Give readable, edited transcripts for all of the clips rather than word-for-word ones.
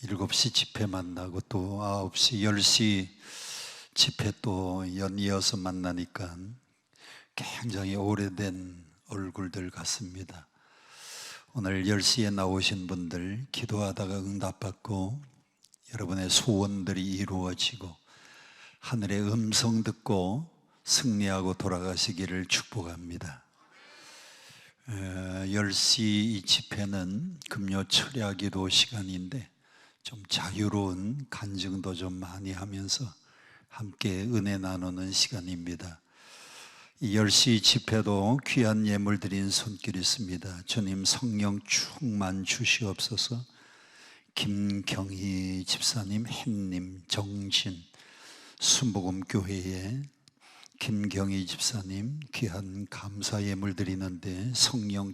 7시 집회 만나고 또 9시, 10시 집회 또 연이어서 만나니까 굉장히 오래된 얼굴들 같습니다. 오늘 10시에 나오신 분들 기도하다가 응답받고 여러분의 소원들이 이루어지고 하늘의 음성 듣고 승리하고 돌아가시기를 축복합니다. 10시 이 집회는 금요 철야 기도 시간인데 좀 자유로운 간증도 좀 많이 하면서 함께 은혜 나누는 시간입니다. 이 10시 집회도 귀한 예물 드린 손길 있습니다. 주님 성령 충만 주시옵소서. 김경희 집사님, 햇님, 정진, 순복음교회에 김경희 집사님 귀한 감사 예물 드리는데 성령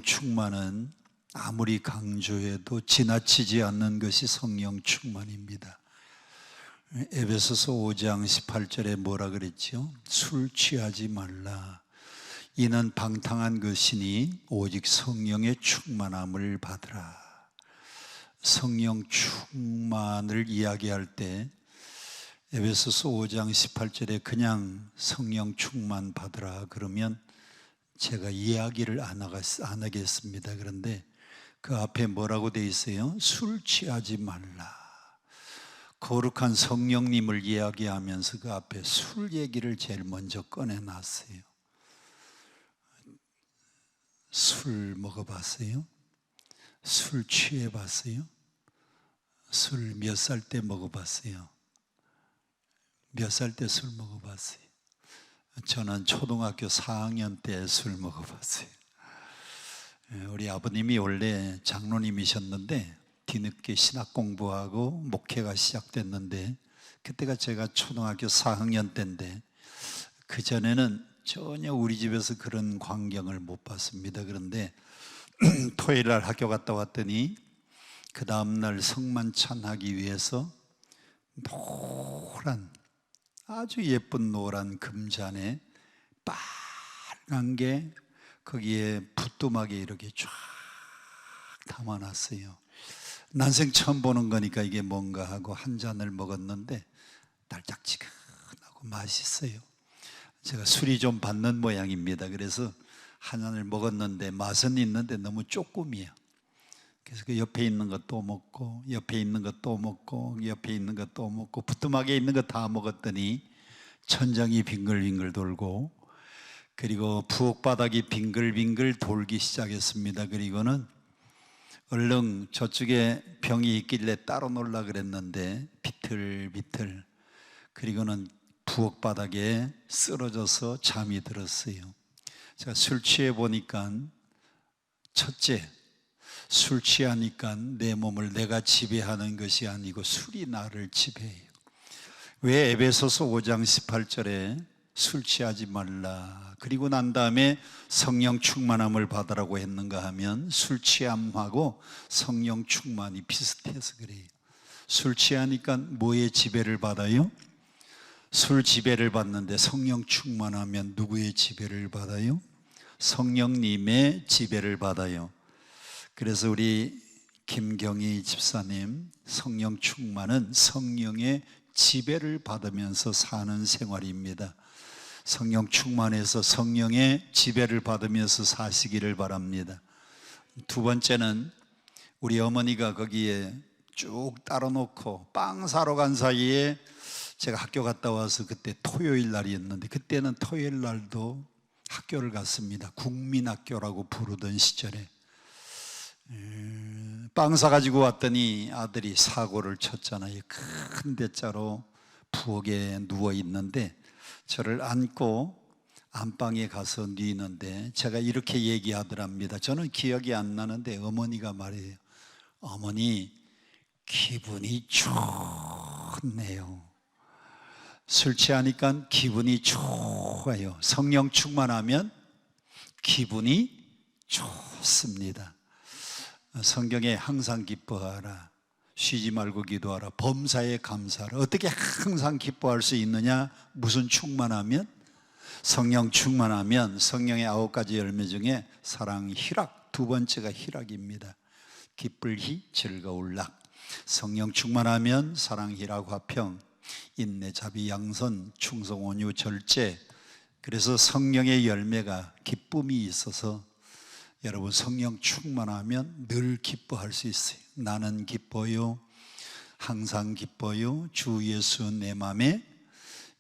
충만은 아무리 강조해도 지나치지 않는 것이 성령 충만입니다. 에베소서 5장 18절에 뭐라 그랬죠? 술 취하지 말라. 이는 방탕한 것이니 오직 성령의 충만함을 받으라. 성령 충만을 이야기할 때 에베소서 5장 18절에 그냥 성령 충만 받으라 그러면 제가 이야기를 안 하겠습니다. 그런데 그 앞에 뭐라고 되어 있어요? 술 취하지 말라. 거룩한 성령님을 이야기하면서 그 앞에 술 얘기를 제일 먼저 꺼내놨어요. 술 먹어봤어요? 술 취해봤어요? 술 몇 살 때 먹어봤어요? 몇 살 때 술 먹어봤어요? 저는 초등학교 4학년 때 술 먹어봤어요. 우리 아버님이 원래 장로님이셨는데 뒤늦게 신학 공부하고 목회가 시작됐는데 그때가 제가 초등학교 4학년 때인데 그전에는 전혀 우리 집에서 그런 광경을 못 봤습니다. 그런데 토요일 날 학교 갔다 왔더니 그 다음날 성만찬하기 위해서 노란 아주 예쁜 노란 금잔에 빨간 게 거기에 붓두막에 이렇게 쫙 담아놨어요. 난생 처음 보는 거니까 이게 뭔가 하고 한 잔을 먹었는데 달짝지근하고 맛있어요. 제가 술이 좀 받는 모양입니다. 그래서 한 잔을 먹었는데 맛은 있는데 너무 조금이에요. 그래서 그 옆에 있는 거 또 먹고 옆에 있는 거 또 먹고 옆에 있는 거 또 먹고 붓두막에 있는 거 다 먹었더니 천장이 빙글빙글 돌고 그리고 부엌바닥이 빙글빙글 돌기 시작했습니다. 그리고는 얼른 저쪽에 병이 있길래 따로 놀라 그랬는데 비틀비틀 그리고는 부엌바닥에 쓰러져서 잠이 들었어요. 제가 술 취해 보니까 첫째, 술 취하니까 내 몸을 내가 지배하는 것이 아니고 술이 나를 지배해요. 왜 에베소서 5장 18절에 술 취하지 말라 그리고 난 다음에 성령 충만함을 받으라고 했는가 하면 술 취함하고 성령 충만이 비슷해서 그래요. 술 취하니까 뭐의 지배를 받아요? 술 지배를 받는데 성령 충만하면 누구의 지배를 받아요? 성령님의 지배를 받아요. 그래서 우리 김경희 집사님 성령 충만은 성령의 지배를 받으면서 사는 생활입니다. 성령 충만해서 성령의 지배를 받으면서 사시기를 바랍니다. 두 번째는 우리 어머니가 거기에 쭉 따로 놓고 빵 사러 간 사이에 제가 학교 갔다 와서 그때 토요일 날이었는데 그때는 토요일 날도 학교를 갔습니다. 국민학교라고 부르던 시절에 빵 사가지고 왔더니 아들이 사고를 쳤잖아요. 큰 대자로 부엌에 누워있는데 저를 안고 안방에 가서 뉘는데 제가 이렇게 얘기하더랍니다. 저는 기억이 안 나는데 어머니가 말해요. 어머니 기분이 좋네요. 술 취하니까 기분이 좋아요. 성령 충만하면 기분이 좋습니다. 성경에 항상 기뻐하라, 쉬지 말고 기도하라, 범사에 감사하라. 어떻게 항상 기뻐할 수 있느냐? 무슨 충만하면? 성령 충만하면 성령의 9가지 열매 중에 사랑, 희락, 두 번째가 희락입니다. 기쁠 희 즐거울 락. 성령 충만하면 사랑 희락 화평 인내 자비 양선 충성 온유 절제. 그래서 성령의 열매가 기쁨이 있어서 여러분 성령 충만하면 늘 기뻐할 수 있어요. 나는 기뻐요, 항상 기뻐요, 주 예수 내 맘에.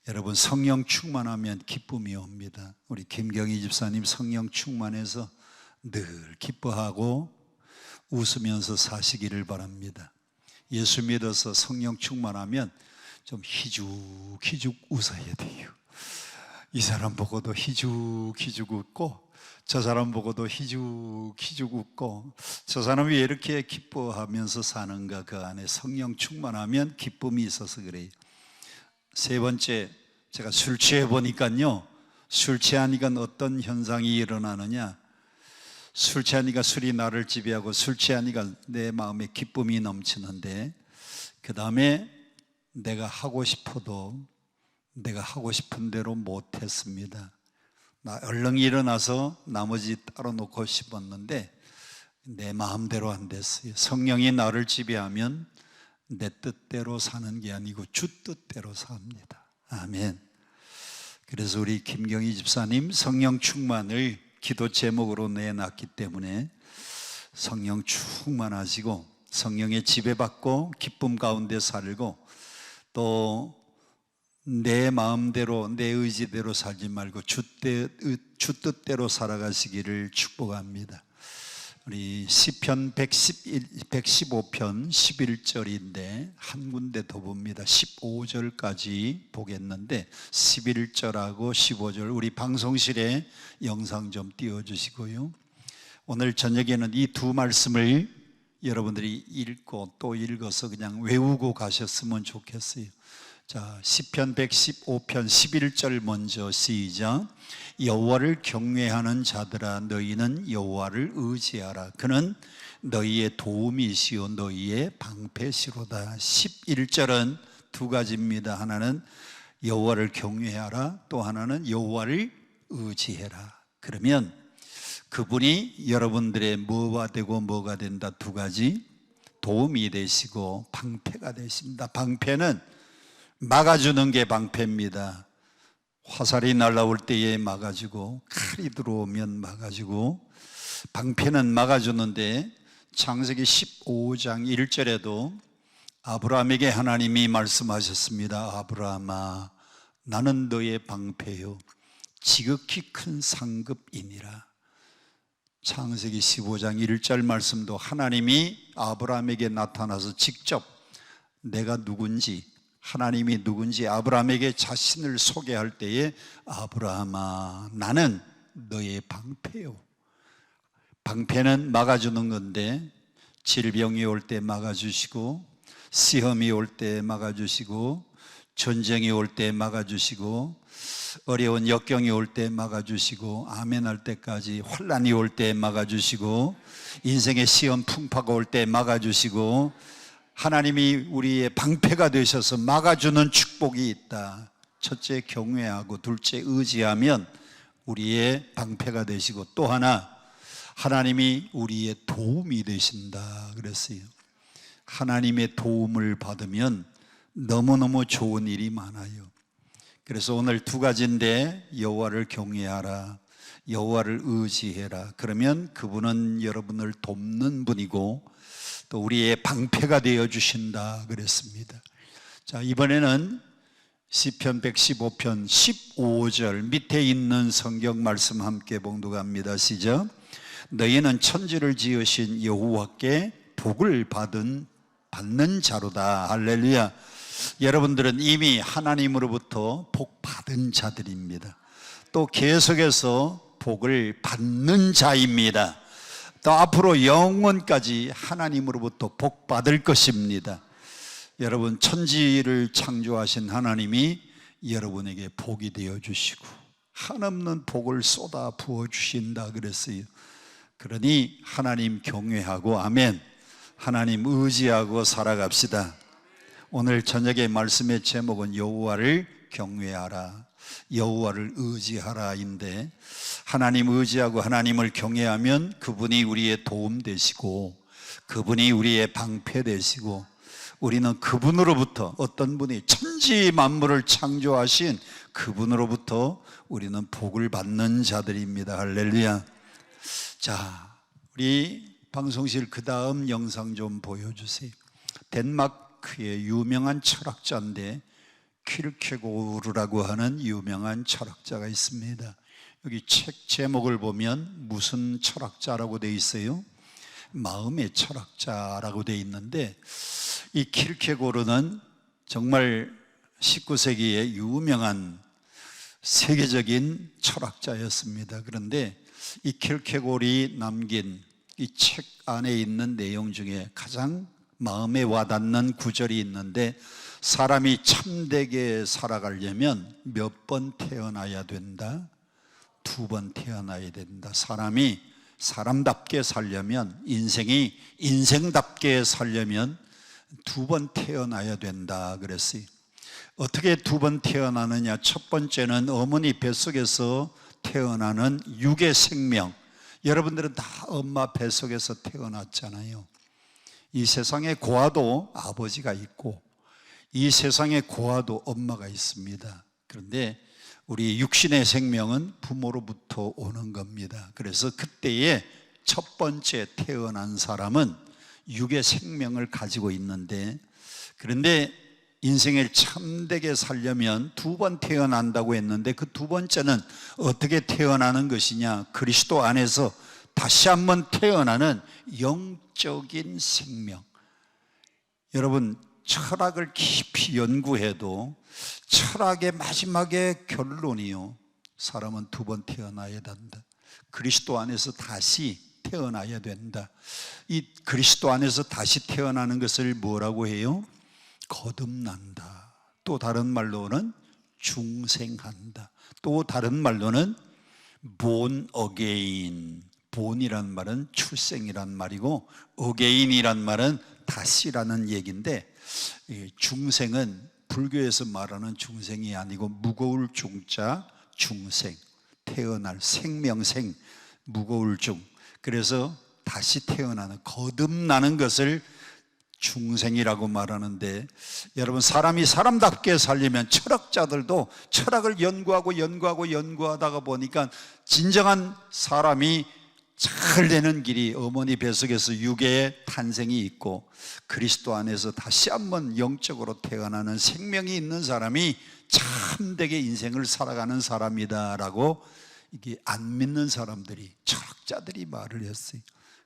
여러분 성령 충만하면 기쁨이 옵니다. 우리 김경희 집사님 성령 충만해서 늘 기뻐하고 웃으면서 사시기를 바랍니다. 예수 믿어서 성령 충만하면 좀 희죽희죽 웃어야 돼요. 이 사람 보고도 희죽희죽 웃고 저 사람 보고도 희죽희죽 웃고 저 사람이 왜 이렇게 기뻐하면서 사는가. 그 안에 성령 충만하면 기쁨이 있어서 그래요. 세 번째, 제가 술 취해 보니까요, 술 취하니까 어떤 현상이 일어나느냐. 술 취하니까 술이 나를 지배하고 술 취하니까 내 마음에 기쁨이 넘치는데, 그 다음에 내가 하고 싶어도 내가 하고 싶은 대로 못했습니다. 나 얼른 일어나서 나머지 따로 놓고 싶었는데 내 마음대로 안 됐어요. 성령이 나를 지배하면 내 뜻대로 사는 게 아니고 주 뜻대로 삽니다. 아멘. 그래서 우리 김경희 집사님 성령 충만을 기도 제목으로 내놨기 때문에 성령 충만하시고 성령의 지배받고 기쁨 가운데 살고 또 내 마음대로 내 의지대로 살지 말고 주 뜻대로 살아가시기를 축복합니다. 우리 시편 115편 11절인데 한 군데 더 봅니다. 15절까지 보겠는데 11절하고 15절 우리 방송실에 영상 좀 띄워주시고요. 오늘 저녁에는 이 두 말씀을 여러분들이 읽고 또 읽어서 그냥 외우고 가셨으면 좋겠어요. 자, 시편 115편 11절 먼저 시작. 여호와를 경외하는 자들아 너희는 여호와를 의지하라. 그는 너희의 도움이시요 너희의 방패시로다. 11절은 두 가지입니다. 하나는 여호와를 경외하라, 또 하나는 여호와를 의지해라. 그러면 그분이 여러분들의 뭐가 되고 뭐가 된다. 두 가지, 도움이 되시고 방패가 되십니다. 방패는 막아주는 게 방패입니다. 화살이 날아올 때에 막아주고 칼이 들어오면 막아주고 방패는 막아주는데 창세기 15장 1절에도 아브라함에게 하나님이 말씀하셨습니다. 아브라함아 나는 너의 방패요 지극히 큰 상급이니라. 창세기 15장 1절 말씀도 하나님이 아브라함에게 나타나서 직접 내가 누군지 하나님이 누군지 아브라함에게 자신을 소개할 때에 아브라함아 나는 너의 방패요. 방패는 막아주는 건데 질병이 올 때 막아주시고 시험이 올 때 막아주시고 전쟁이 올 때 막아주시고 어려운 역경이 올 때 막아주시고 아멘할 때까지 환난이 올 때 막아주시고 인생의 시험 풍파가 올 때 막아주시고 하나님이 우리의 방패가 되셔서 막아주는 축복이 있다. 첫째 경외하고 둘째 의지하면 우리의 방패가 되시고 또 하나 하나님이 우리의 도움이 되신다 그랬어요. 하나님의 도움을 받으면 너무너무 좋은 일이 많아요. 그래서 오늘 두 가지인데 여호와를 경외하라, 여호와를 의지해라. 그러면 그분은 여러분을 돕는 분이고 또 우리의 방패가 되어 주신다 그랬습니다. 자, 이번에는 시편 115편 15절 밑에 있는 성경 말씀 함께 봉독합니다. 시작. 너희는 천지를 지으신 여호와께 복을 받는 자로다. 할렐루야. 여러분들은 이미 하나님으로부터 복 받은 자들입니다. 또 계속해서 복을 받는 자입니다. 또 앞으로 영원까지 하나님으로부터 복 받을 것입니다. 여러분 천지를 창조하신 하나님이 여러분에게 복이 되어 주시고 한없는 복을 쏟아 부어 주신다 그랬어요. 그러니 하나님 경외하고 아멘 하나님 의지하고 살아갑시다. 오늘 저녁의 말씀의 제목은 여호와를 경외하라, 여호와를 의지하라인데 하나님 의지하고 하나님을 경외하면 그분이 우리의 도움 되시고 그분이 우리의 방패 되시고 우리는 그분으로부터, 어떤 분이 천지 만물을 창조하신 그분으로부터 우리는 복을 받는 자들입니다. 할렐루야. 자, 우리 방송실 그 다음 영상 좀 보여주세요. 덴마크의 유명한 철학자인데 킬케고르라고 하는 유명한 철학자가 있습니다. 여기 책 제목을 보면 무슨 철학자라고 되어 있어요? 마음의 철학자라고 되어 있는데, 이 킬케고르는 정말 19세기의 유명한 세계적인 철학자였습니다. 그런데 이 킬케고르이 남긴 이 책 안에 있는 내용 중에 가장 마음에 와닿는 구절이 있는데, 사람이 참되게 살아가려면 몇 번 태어나야 된다? 2번 태어나야 된다. 사람이 사람답게 살려면, 인생이 인생답게 살려면 2번 태어나야 된다 그랬어요. 어떻게 2번 태어나느냐? 첫 번째는 어머니 뱃속에서 태어나는 육의 생명. 여러분들은 다 엄마 뱃속에서 태어났잖아요. 이 세상에 고아도 아버지가 있고 이 세상에 고아도 엄마가 있습니다. 그런데 우리 육신의 생명은 부모로부터 오는 겁니다. 그래서 그때의 첫 번째 태어난 사람은 육의 생명을 가지고 있는데, 그런데 인생을 참되게 살려면 2번 태어난다고 했는데, 그 2번째는 어떻게 태어나는 것이냐? 그리스도 안에서 다시 한번 태어나는 영적인 생명. 여러분, 철학을 깊이 연구해도 철학의 마지막의 결론이요, 사람은 2번 태어나야 된다. 그리스도 안에서 다시 태어나야 된다. 이 그리스도 안에서 다시 태어나는 것을 뭐라고 해요? 거듭난다. 또 다른 말로는 중생한다. 또 다른 말로는 born again. 본이란 말은 출생이란 말이고 어게인이란 말은 다시라는 얘기인데, 중생은 불교에서 말하는 중생이 아니고 무거울 중자 중생, 태어날 생명생, 무거울 중. 그래서 다시 태어나는, 거듭나는 것을 중생이라고 말하는데, 여러분, 사람이 사람답게 살려면 철학자들도 철학을 연구하다가 보니까 진정한 사람이 잘 되는 길이 어머니 뱃속에서 육의 탄생이 있고 그리스도 안에서 다시 한번 영적으로 태어나는 생명이 있는 사람이 참되게 인생을 살아가는 사람이다라고, 이게 안 믿는 사람들이, 철학자들이 말을 했어요.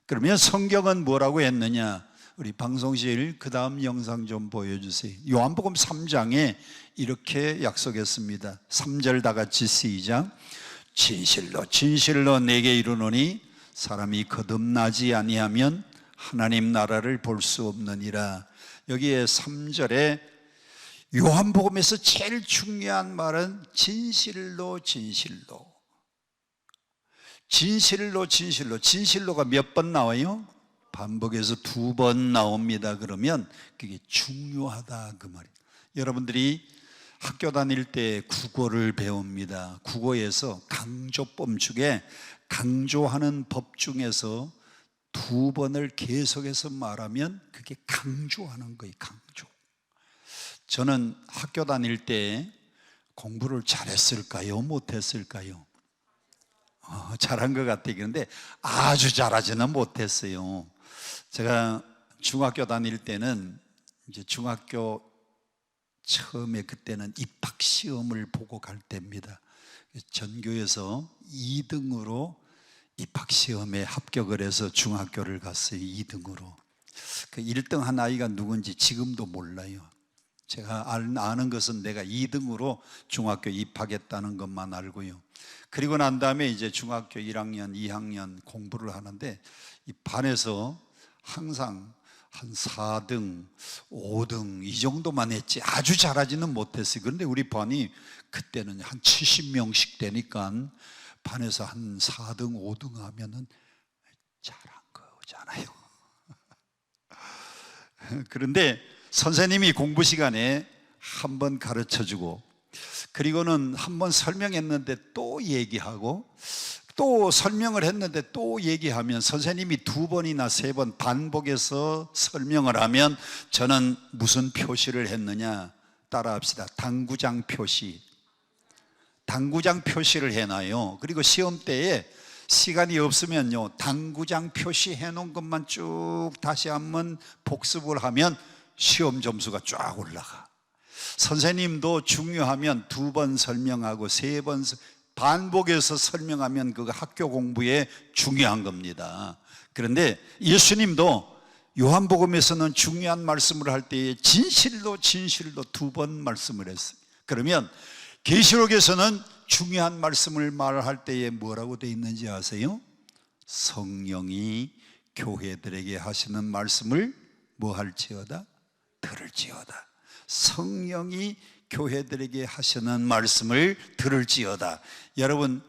그러면 성경은 뭐라고 했느냐? 우리 방송실 그 다음 영상 좀 보여주세요. 요한복음 3장에 이렇게 약속했습니다. 3절 다 같이 시작. 진실로 진실로 내게 이르노니 사람이 거듭나지 아니하면 하나님 나라를 볼 수 없느니라. 여기에 3절에 요한복음에서 제일 중요한 말은 진실로 진실로. 진실로 진실로. 진실로가 몇 번 나와요? 반복해서 2번 나옵니다. 그러면 그게 중요하다 그 말이에요. 여러분들이 학교 다닐 때 국어를 배웁니다. 국어에서 강조법 중에 강조하는 법 중에서 2번을 계속해서 말하면 그게 강조하는 거예요. 강조. 저는 학교 다닐 때 공부를 잘했을까요? 못했을까요? 잘한 것 같아요. 그런데 아주 잘하지는 못했어요. 제가 중학교 다닐 때는, 이제 중학교 처음에, 그때는 입학시험을 보고 갈 때입니다. 전교에서 2등으로 입학시험에 합격을 해서 중학교를 갔어요. 2등으로. 그 1등 한 아이가 누군지 지금도 몰라요. 제가 아는 것은 내가 2등으로 중학교 입학했다는 것만 알고요. 그리고 난 다음에 이제 중학교 1학년, 2학년 공부를 하는데, 이 반에서 항상 한 4등, 5등 이 정도만 했지 아주 잘하지는 못했어요. 그런데 우리 반이 그때는 한 70명씩 되니까 반에서 한 4등, 5등 하면은 잘한 거잖아요. 그런데 선생님이 공부 시간에 한 번 가르쳐 주고, 그리고는 한 번 설명했는데 또 얘기하고, 또 설명을 했는데 또 얘기하면 선생님이 2번이나 3번 반복해서 설명을 하면 저는 무슨 표시를 했느냐 따라합시다. 당구장 표시. 당구장 표시를 해놔요. 그리고 시험 때에 시간이 없으면요, 당구장 표시해 놓은 것만 쭉 다시 한번 복습을 하면 시험 점수가 쫙 올라가. 선생님도 중요하면 2번 설명하고 3번 반복해서 설명하면 그거 학교 공부에 중요한 겁니다. 그런데 예수님도 요한복음에서는 중요한 말씀을 할 때에 진실로 2번 말씀을 했어요. 그러면 계시록에서는 중요한 말씀을 말할 때에 뭐라고 되어 있는지 아세요? 성령이 교회들에게 하시는 말씀을 뭐 할지어다? 들을지어다. 성령이 교회들에게 하시는 말씀을 들을지어다. 여러분,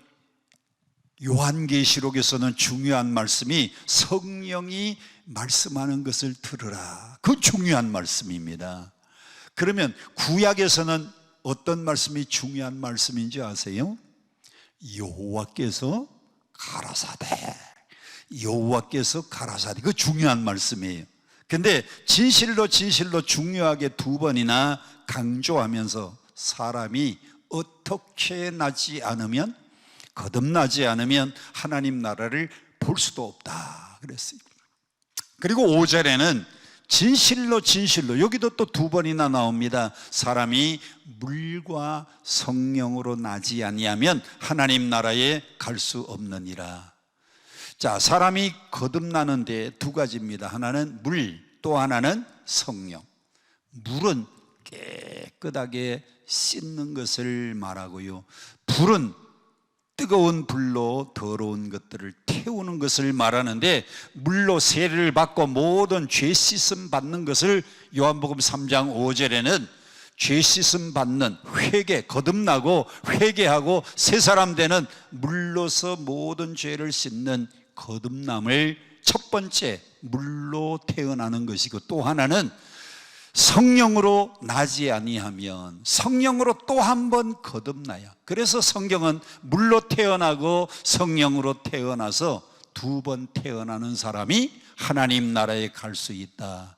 요한계시록에서는 중요한 말씀이 성령이 말씀하는 것을 들으라. 그 중요한 말씀입니다. 그러면 구약에서는 어떤 말씀이 중요한 말씀인지 아세요? 여호와께서 가라사대. 여호와께서 가라사대. 그 중요한 말씀이에요. 근데 진실로 중요하게 2번이나 강조하면서 사람이 어떻게 나지 않으면, 거듭나지 않으면 하나님 나라를 볼 수도 없다 그랬어요. 그리고 5절에는 진실로 여기도 또 2번이나 나옵니다. 사람이 물과 성령으로 나지 아니하면 하나님 나라에 갈 수 없느니라. 자, 사람이 거듭나는데 2가지입니다. 하나는 물, 또 하나는 성령. 물은 깨끗하게 씻는 것을 말하고요, 불은 뜨거운 불로 더러운 것들을 태우는 것을 말하는데, 물로 세례를 받고 모든 죄 씻음 받는 것을 요한복음 3장 5절에는 죄 씻음 받는 회개, 거듭나고 회개하고 새 사람 되는, 물로서 모든 죄를 씻는 거듭남을 첫 번째 물로 태어나는 것이고, 또 하나는 성령으로 나지 아니하면 성령으로 또 한 번 거듭나야. 그래서 성경은 물로 태어나고 성령으로 태어나서 2번 태어나는 사람이 하나님 나라에 갈 수 있다.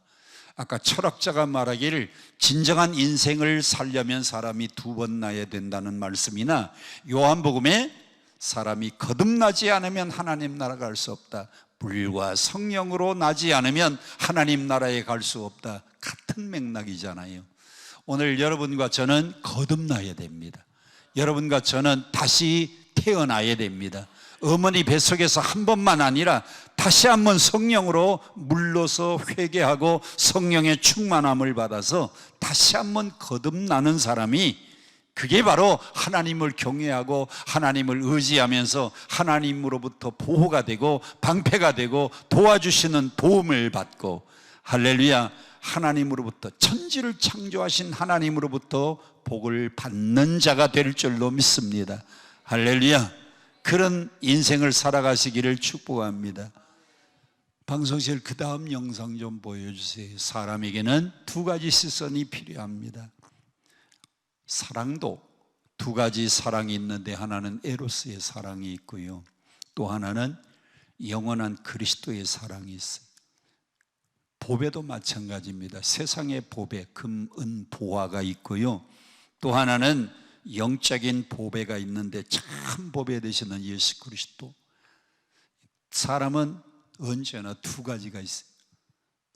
아까 철학자가 말하기를 진정한 인생을 살려면 사람이 2번 나야 된다는 말씀이나, 요한복음에 사람이 거듭나지 않으면 하나님 나라 갈 수 없다, 물과 성령으로 나지 않으면 하나님 나라에 갈 수 없다, 같은 맥락이잖아요. 오늘 여러분과 저는 거듭나야 됩니다. 여러분과 저는 다시 태어나야 됩니다. 어머니 뱃속에서 한 번만 아니라 다시 한번 성령으로 물로서 회개하고 성령의 충만함을 받아서 다시 한번 거듭나는 사람이, 그게 바로 하나님을 경외하고 하나님을 의지하면서 하나님으로부터 보호가 되고 방패가 되고 도와주시는 도움을 받고, 할렐루야, 하나님으로부터, 천지를 창조하신 하나님으로부터 복을 받는 자가 될 줄로 믿습니다. 할렐루야. 그런 인생을 살아가시기를 축복합니다. 방송실 그 다음 영상 좀 보여주세요. 사람에게는 2가지 시선이 필요합니다. 사랑도 2가지 사랑이 있는데, 하나는 에로스의 사랑이 있고요, 또 하나는 영원한 그리스도의 사랑이 있어요. 보배도 마찬가지입니다. 세상의 보배, 금, 은, 보화가 있고요, 또 하나는 영적인 보배가 있는데 참 보배 되시는 예수 그리스도. 사람은 언제나 2가지가 있어요.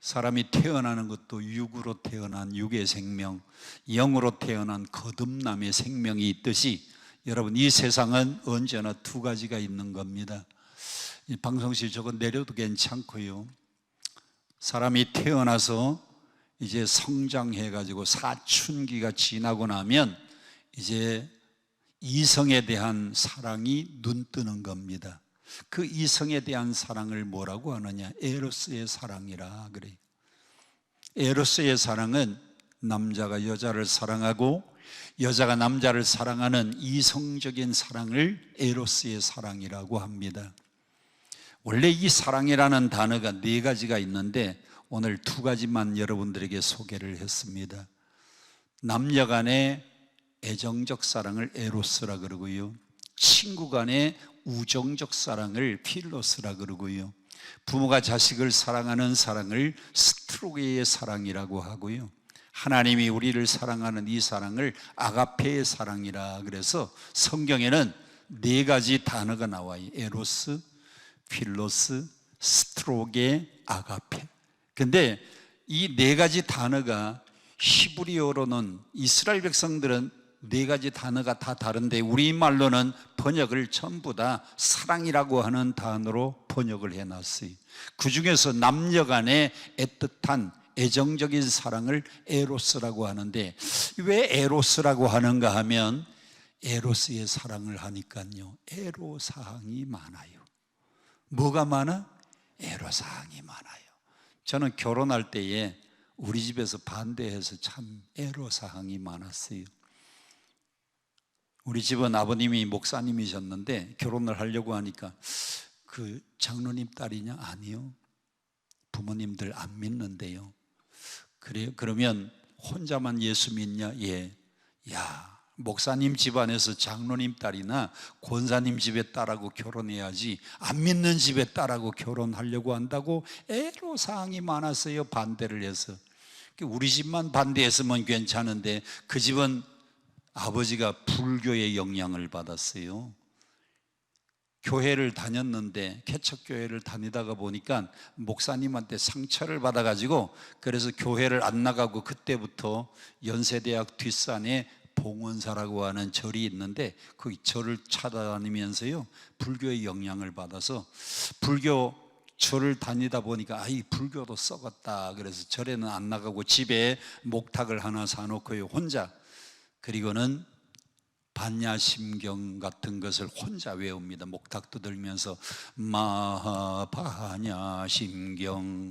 사람이 태어나는 것도 육으로 태어난 육의 생명, 영으로 태어난 거듭남의 생명이 있듯이, 여러분, 이 세상은 언제나 2가지가 있는 겁니다. 이 방송실 저거 내려도 괜찮고요, 사람이 태어나서 이제 성장해가지고 사춘기가 지나고 나면 이제 이성에 대한 사랑이 눈뜨는 겁니다. 그 이성에 대한 사랑을 뭐라고 하느냐? 에로스의 사랑이라 그래요. 에로스의 사랑은 남자가 여자를 사랑하고 여자가 남자를 사랑하는 이성적인 사랑을 에로스의 사랑이라고 합니다. 원래 이 사랑이라는 단어가 4가지가 있는데 오늘 2가지만 여러분들에게 소개를 했습니다. 남녀 간의 애정적 사랑을 에로스라 그러고요, 친구 간의 우정적 사랑을 필로스라 그러고요, 부모가 자식을 사랑하는 사랑을 스트로게의 사랑이라고 하고요, 하나님이 우리를 사랑하는 이 사랑을 아가페의 사랑이라 그래서 성경에는 4가지 단어가 나와요. 에로스, 필로스, 스트로게, 아가페. 근데 이 4가지 단어가 히브리어로는, 이스라엘 백성들은 4가지 단어가 다 다른데 우리말로는 번역을 전부 다 사랑이라고 하는 단어로 번역을 해놨어요. 그 중에서 남녀간의 애틋한 애정적인 사랑을 에로스라고 하는데, 왜 에로스라고 하는가 하면 에로스의 사랑을 하니까요, 애로사항이 많아요. 뭐가 많아? 애로사항이 많아요. 저는 결혼할 때에 우리 집에서 반대해서 참 애로사항이 많았어요. 우리 집은 아버님이 목사님이셨는데 결혼을 하려고 하니까 그 장로님 딸이냐? 아니요, 부모님들 안 믿는데요. 그래요? 그러면 혼자만 예수 믿냐? 예. 야, 목사님 집안에서 장로님 딸이나 권사님 집의 딸하고 결혼해야지 안 믿는 집의 딸하고 결혼하려고 한다고 애로사항이 많았어요. 반대를 해서. 우리 집만 반대했으면 괜찮은데 그 집은 아버지가 불교의 영향을 받았어요. 교회를 다녔는데, 개척교회를 다니다가 보니까 목사님한테 상처를 받아가지고, 그래서 교회를 안 나가고 그때부터 연세대학 뒷산에 봉원사라고 하는 절이 있는데 거기 절을 찾아다니면서요, 불교의 영향을 받아서 불교 절을 다니다 보니까 이 불교도 썩었다. 그래서 절에는 안 나가고 집에 목탁을 하나 사놓고요, 혼자, 그리고는 반야심경 같은 것을 혼자 외웁니다. 목탁도 들면서 마하반야심경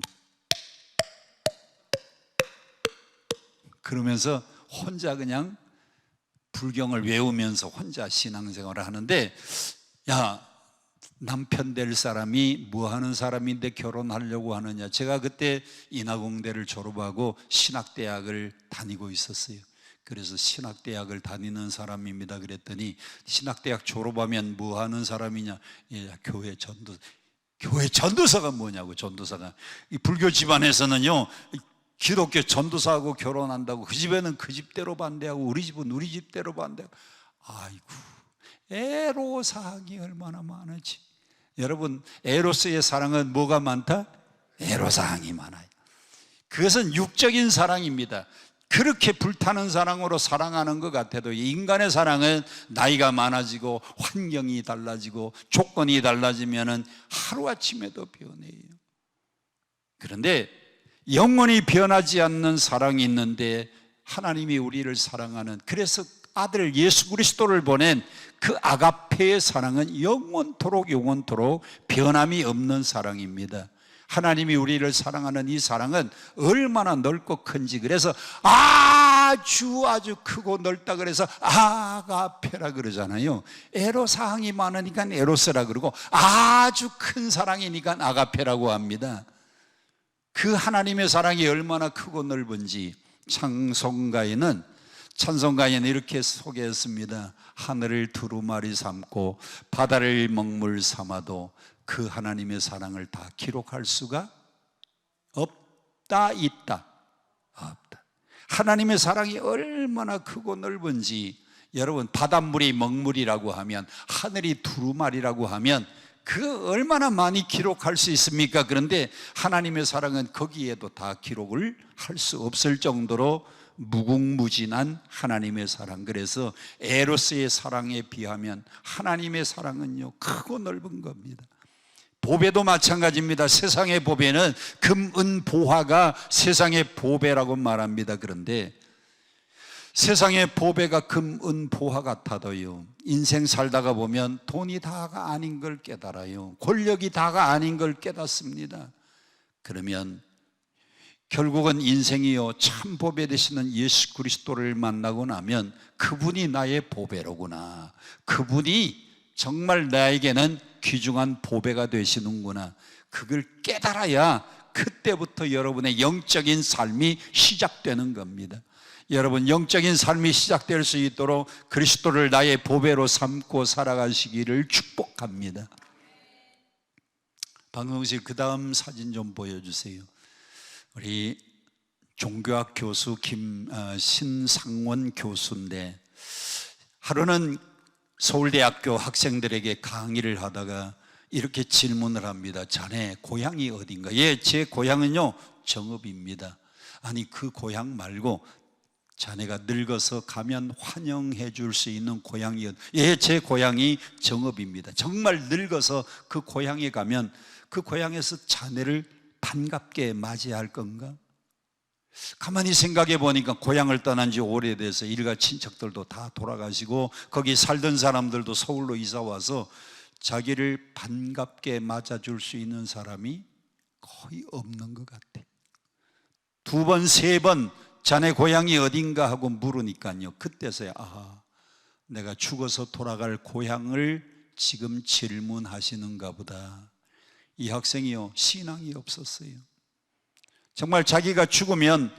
그러면서 혼자 그냥 불경을 외우면서 혼자 신앙생활을 하는데, 야, 남편 될 사람이 뭐 하는 사람인데 결혼하려고 하느냐. 제가 그때 인하공대를 졸업하고 신학대학을 다니고 있었어요. 그래서 신학대학을 다니는 사람입니다 그랬더니, 신학대학 졸업하면 뭐 하는 사람이냐. 예, 교회 전도사. 교회 전도사가 뭐냐고. 전도사가, 이 불교 집안에서는요, 기독교 전도사하고 결혼한다고 그 집에는 그 집대로 반대하고 우리 집은 우리 집대로 반대하고. 아이고, 애로사항이 얼마나 많은지. 여러분, 에로스의 사랑은 뭐가 많다? 애로사항이 많아요. 그것은 육적인 사랑입니다. 그렇게 불타는 사랑으로 사랑하는 것 같아도 인간의 사랑은 나이가 많아지고 환경이 달라지고 조건이 달라지면 하루아침에도 변해요. 그런데 영원히 변하지 않는 사랑이 있는데, 하나님이 우리를 사랑하는, 그래서 아들 예수 그리스도를 보낸 그 아가페의 사랑은 영원토록 변함이 없는 사랑입니다. 하나님이 우리를 사랑하는 이 사랑은 얼마나 넓고 큰지, 그래서 아주 크고 넓다 그래서 아가페라 그러잖아요. 애로사항이 많으니까 에로스라 그러고, 아주 큰 사랑이니까 아가페라고 합니다. 그 하나님의 사랑이 얼마나 크고 넓은지 찬송가에는 이렇게 소개했습니다. 하늘을 두루마리 삼고 바다를 먹물 삼아도 그 하나님의 사랑을 다 기록할 수가 없다. 하나님의 사랑이 얼마나 크고 넓은지, 여러분, 바닷물이 먹물이라고 하면, 하늘이 두루마리라고 하면 그 얼마나 많이 기록할 수 있습니까? 그런데 하나님의 사랑은 거기에도 다 기록을 할 수 없을 정도로 무궁무진한 하나님의 사랑. 그래서 에로스의 사랑에 비하면 하나님의 사랑은요, 크고 넓은 겁니다. 보배도 마찬가지입니다. 세상의 보배는 금, 은, 보화가 세상의 보배라고 말합니다. 그런데 세상의 보배가 금, 은, 보화 같아도요, 인생 살다가 보면 돈이 다가 아닌 걸 깨달아요. 권력이 다가 아닌 걸 깨닫습니다. 그러면 결국은 인생이요, 참 보배 되시는 예수 그리스도를 만나고 나면 그분이 나의 보배로구나, 그분이 정말 나에게는 귀중한 보배가 되시는구나, 그걸 깨달아야 그때부터 여러분의 영적인 삶이 시작되는 겁니다. 여러분 영적인 삶이 시작될 수 있도록 그리스도를 나의 보배로 삼고 살아가시기를 축복합니다. 방송실 그 다음 사진 좀 보여주세요. 우리 종교학 교수 신상원 교수인데 하루는 서울대학교 학생들에게 강의를 하다가 이렇게 질문을 합니다. 자네 고향이 어딘가? 예, 제 고향은요 정읍입니다. 아니 그 고향 말고 자네가 늙어서 가면 환영해 줄 수 있는 고향이 예, 제 고향이 정읍입니다. 정말 늙어서 그 고향에 가면 그 고향에서 자네를 반갑게 맞이할 건가? 가만히 생각해 보니까 고향을 떠난 지 오래돼서 일가 친척들도 다 돌아가시고 거기 살던 사람들도 서울로 이사 와서 자기를 반갑게 맞아줄 수 있는 사람이 거의 없는 것 같아. 두 번, 세 번 자네 고향이 어딘가 하고 물으니까요, 그때서야 내가 죽어서 돌아갈 고향을 지금 질문하시는가 보다. 이 학생이요 신앙이 없었어요. 정말 자기가 죽으면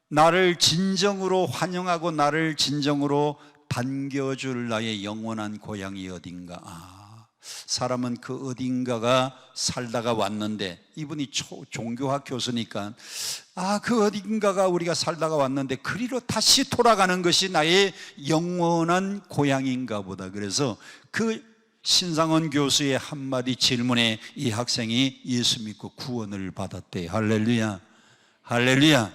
나를 진정으로 환영하고 나를 진정으로 반겨줄 나의 영원한 고향이 어딘가. 사람은 그 어딘가가 살다가 왔는데, 이분이 종교학 교수니까 그 어딘가가 우리가 살다가 왔는데 그리로 다시 돌아가는 것이 나의 영원한 고향인가 보다. 그래서 그 신상원 교수의 한마디 질문에 이 학생이 예수 믿고 구원을 받았대요. 할렐루야. 할렐루야.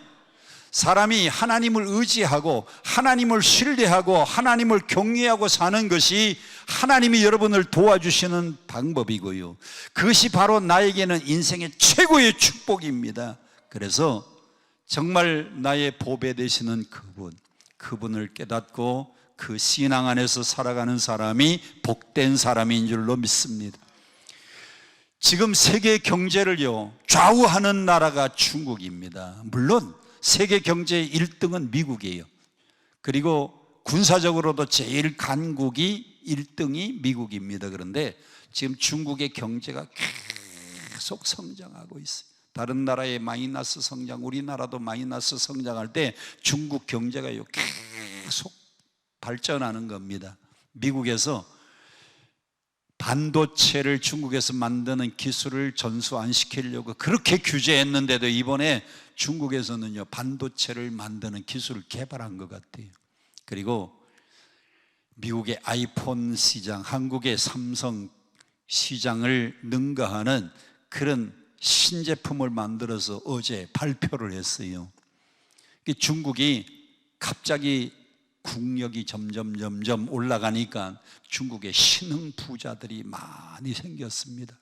사람이 하나님을 의지하고 하나님을 신뢰하고 하나님을 경외하고 사는 것이 하나님이 여러분을 도와주시는 방법이고요, 그것이 바로 나에게는 인생의 최고의 축복입니다. 그래서 정말 나의 보배 되시는 그분을 깨닫고 그 신앙 안에서 살아가는 사람이 복된 사람인 줄로 믿습니다. 지금 세계 경제를요 좌우하는 나라가 중국입니다. 물론 세계 경제의 1등은 미국이에요. 그리고 군사적으로도 제일 강국이 1등이 미국입니다. 그런데 지금 중국의 경제가 계속 성장하고 있어요. 다른 나라의 마이너스 성장, 우리나라도 마이너스 성장할 때 중국 경제가요 계속 발전하는 겁니다. 미국에서 반도체를 중국에서 만드는 기술을 전수 안 시키려고 그렇게 규제했는데도 이번에 중국에서는요 반도체를 만드는 기술을 개발한 것 같아요. 그리고 미국의 아이폰 시장, 한국의 삼성 시장을 능가하는 그런 신제품을 만들어서 어제 발표를 했어요. 중국이 갑자기 국력이 점점 올라가니까 중국의 신흥 부자들이 많이 생겼습니다.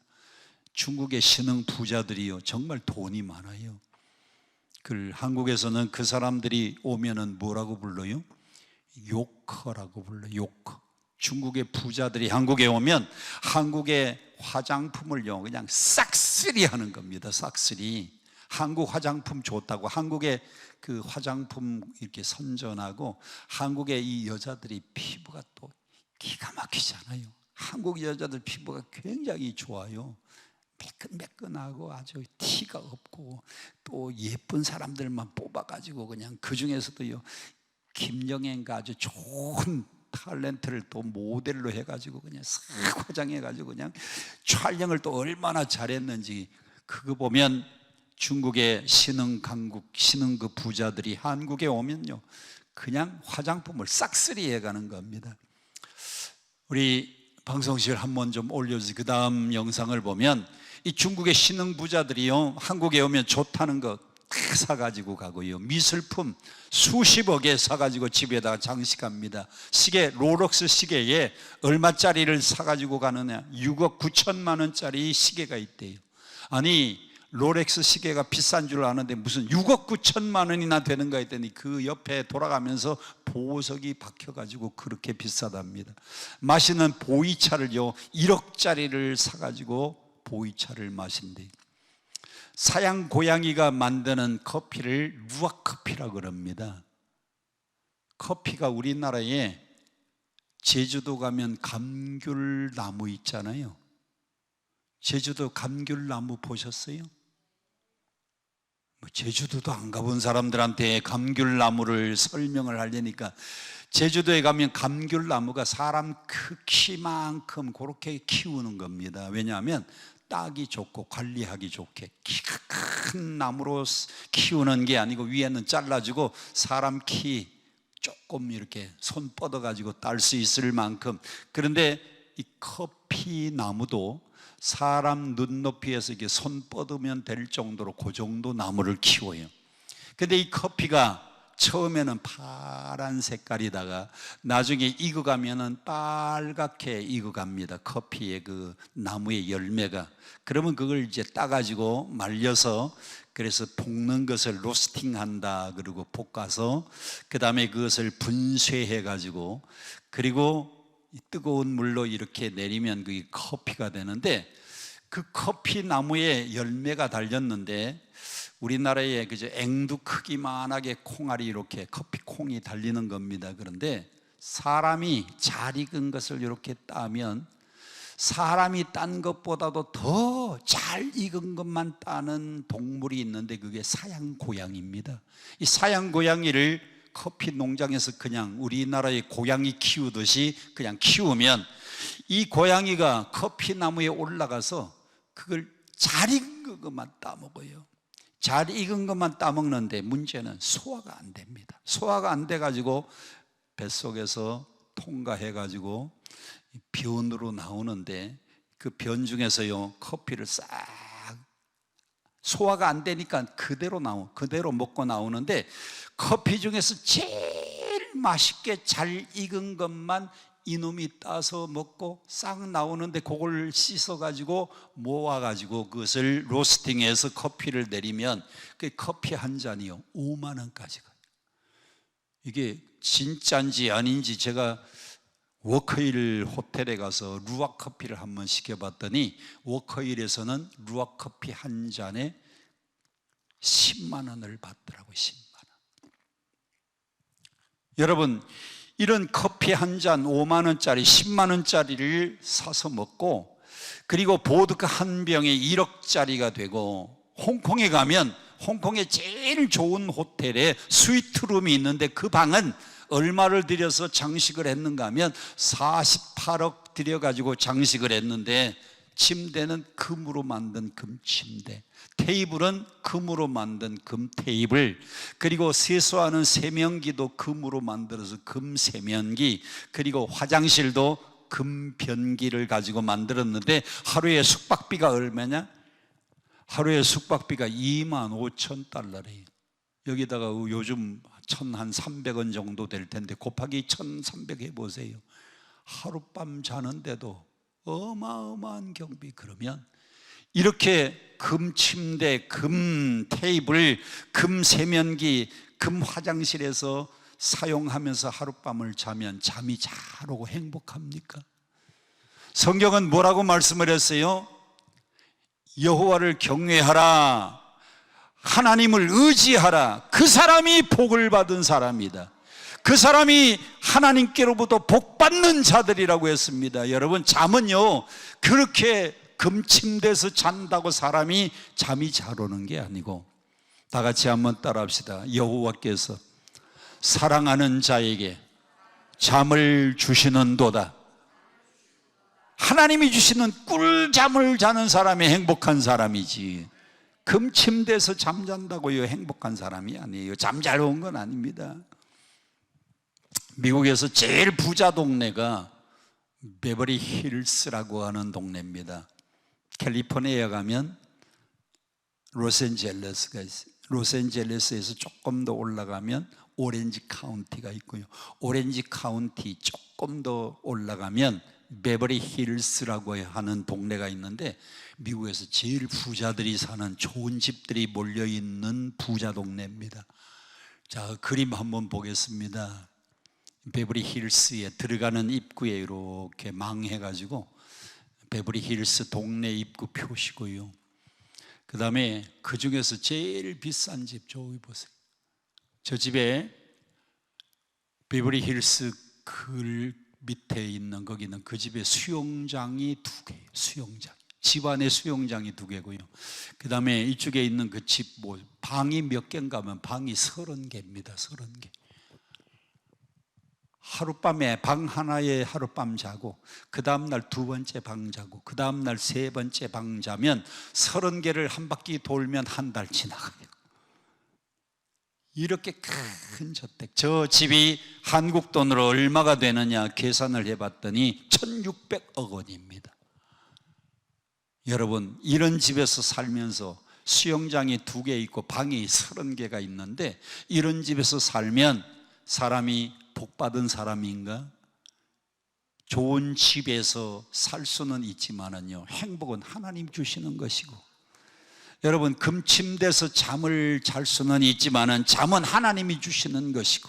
중국의 신흥 부자들이요 정말 돈이 많아요. 한국에서는 그 사람들이 오면은 뭐라고 불러요? 요커라고 불러요. 요커. 중국의 부자들이 한국에 오면 한국의 화장품을요 그냥 싹쓸이 하는 겁니다. 싹쓸이. 한국 화장품 좋다고 한국의 그 화장품 이렇게 선전하고, 한국의 이 여자들이 피부가 또 기가 막히잖아요. 한국 여자들 피부가 굉장히 좋아요. 매끈매끈하고 아주 티가 없고, 또 예쁜 사람들만 뽑아가지고 그냥 그 중에서도요 김영애가 아주 좋은 탤런트를 또 모델로 해가지고 그냥 싹 화장해가지고 그냥 촬영을 또 얼마나 잘했는지, 그거 보면 중국의 신흥 강국, 신흥 그 부자들이 한국에 오면요 그냥 화장품을 싹쓸이 해가는 겁니다. 우리 방송실 한번 좀 올려주세요. 그 다음 영상을 보면 이 중국의 신흥 부자들이요 한국에 오면 좋다는 거 다 사가지고 가고요, 미술품 수십억에 사가지고 집에다가 장식합니다. 시계, 롤렉스 시계에 얼마짜리를 사가지고 가느냐, 6억 9천만 원짜리 시계가 있대요. 아니 롤렉스 시계가 비싼 줄 아는데 무슨 6억 9천만 원이나 되는가 했더니 그 옆에 돌아가면서 보석이 박혀가지고 그렇게 비싸답니다. 마시는 보이차를요 1억짜리를 사가지고 보이차를 마신대요. 사양 고양이가 만드는 커피를 루악 커피라고 그럽니다. 커피가 우리나라에 제주도 가면 감귤나무 있잖아요. 제주도 감귤나무 보셨어요? 제주도도 안 가본 사람들한테 감귤나무를 설명을 하려니까, 제주도에 가면 감귤나무가 사람 키만큼 그렇게 키우는 겁니다. 왜냐하면 따기 좋고 관리하기 좋게 키가 큰 나무로 키우는 게 아니고, 위에는 잘라주고 사람 키 조금 이렇게 손 뻗어 가지고 딸 수 있을 만큼. 그런데 이 커피 나무도 사람 눈높이에서 이렇게 손 뻗으면 될 정도로 그 정도 나무를 키워요. 근데 이 커피가 처음에는 파란 색깔이다가 나중에 익어가면은 빨갛게 익어갑니다. 커피의 그 나무의 열매가. 그러면 그걸 이제 따가지고 말려서, 그래서 볶는 것을 로스팅한다 그러고 볶아서, 그 다음에 그것을 분쇄해 가지고, 그리고 뜨거운 물로 이렇게 내리면 그게 커피가 되는데, 그 커피 나무에 열매가 달렸는데, 우리나라에 그저 앵두 크기만하게 콩알이 이렇게 커피 콩이 달리는 겁니다. 그런데 사람이 잘 익은 것을 이렇게 따면, 사람이 딴 것보다도 더 잘 익은 것만 따는 동물이 있는데, 그게 사양 고양이입니다. 이 사양 고양이를 커피 농장에서 그냥 우리나라의 고양이 키우듯이 그냥 키우면, 이 고양이가 커피 나무에 올라가서 그걸 잘 익은 것만 따먹어요. 잘 익은 것만 따먹는데 문제는 소화가 안 됩니다. 소화가 안 돼가지고 뱃속에서 통과해가지고 변으로 나오는데, 그 변 중에서요 커피를 싹 소화가 안 되니까 그대로 먹고 나오는데, 커피 중에서 제일 맛있게 잘 익은 것만 이놈이 따서 먹고 싹 나오는데, 그걸 씻어가지고 모아가지고 그것을 로스팅해서 커피를 내리면 그 커피 한 잔이요 5만 원까지 가요. 이게 진짜인지 아닌지 제가 워커힐 호텔에 가서 루악 커피를 한번 시켜봤더니, 워커힐에서는 루악 커피 한 잔에 10만 원을 받더라고요. 10만 원. 여러분, 이런 커피 한 잔 5만 원짜리 10만 원짜리를 사서 먹고, 그리고 보드카 한 병에 1억짜리가 되고, 홍콩에 가면 홍콩의 제일 좋은 호텔에 스위트룸이 있는데, 그 방은 얼마를 들여서 장식을 했는가 하면 48억 들여가지고 장식을 했는데, 침대는 금으로 만든 금침대, 테이블은 금으로 만든 금테이블, 그리고 세수하는 세면기도 금으로 만들어서 금세면기, 그리고 화장실도 금변기를 가지고 만들었는데, 하루에 숙박비가 얼마냐? 하루에 숙박비가 25,000달러래요. 여기다가 요즘 1,300원 정도 될 텐데 곱하기 1,300 해보세요. 하룻밤 자는데도 어마어마한 경비. 그러면 이렇게 금 침대, 금 테이블, 금 세면기, 금 화장실에서 사용하면서 하룻밤을 자면 잠이 잘 오고 행복합니까? 성경은 뭐라고 말씀을 했어요? 여호와를 경외하라, 하나님을 의지하라. 그 사람이 복을 받은 사람이다. 그 사람이 하나님께로부터 복 받는 자들이라고 했습니다. 여러분, 잠은요 그렇게 금침대에서 잔다고 사람이 잠이 잘 오는 게 아니고, 다 같이 한번 따라합시다. 여호와께서 사랑하는 자에게 잠을 주시는도다. 하나님이 주시는 꿀잠을 자는 사람이 행복한 사람이지, 금침대에서 잠잔다고요 행복한 사람이 아니에요. 잠 잘 온 건 아닙니다. 미국에서 제일 부자 동네가 베버리 힐스라고 하는 동네입니다. 캘리포니아에 가면 로스앤젤레스가 있어요. 로스앤젤레스에서 조금 더 올라가면 오렌지 카운티가 있고요. 오렌지 카운티 조금 더 올라가면 베버리 힐스라고 하는 동네가 있는데, 미국에서 제일 부자들이 사는 좋은 집들이 몰려있는 부자 동네입니다. 자, 그림 한번 보겠습니다. 베버리 힐스에 들어가는 입구에 이렇게 망해가지고 베버리 힐스 동네 입구 표시고요. 그 다음에 그 중에서 제일 비싼 집 저기 보세요. 저 집에 베버리 힐스 글 밑에 있는 거기는 그 집에 수영장이 2개예요. 수영장. 집 안에 수영장이 2개고요. 그 다음에 이쪽에 있는 그 집 방이 몇 개인가 하면 방이 30개입니다. 30개. 하룻밤에 방 하나에 하룻밤 자고 그 다음날 2번째 방 자고 그 다음날 3번째 방 자면 30개를 한 바퀴 돌면 한 달 지나가요. 이렇게 큰 저택, 저 집이 한국 돈으로 얼마가 되느냐 계산을 해봤더니 1600억 원입니다. 여러분, 이런 집에서 살면서 수영장이 2개 있고 방이 30개가 있는데 이런 집에서 살면 사람이 복받은 사람인가? 좋은 집에서 살 수는 있지만은요, 행복은 하나님 주시는 것이고, 여러분, 금침대에서 잠을 잘 수는 있지만은 잠은 하나님이 주시는 것이고,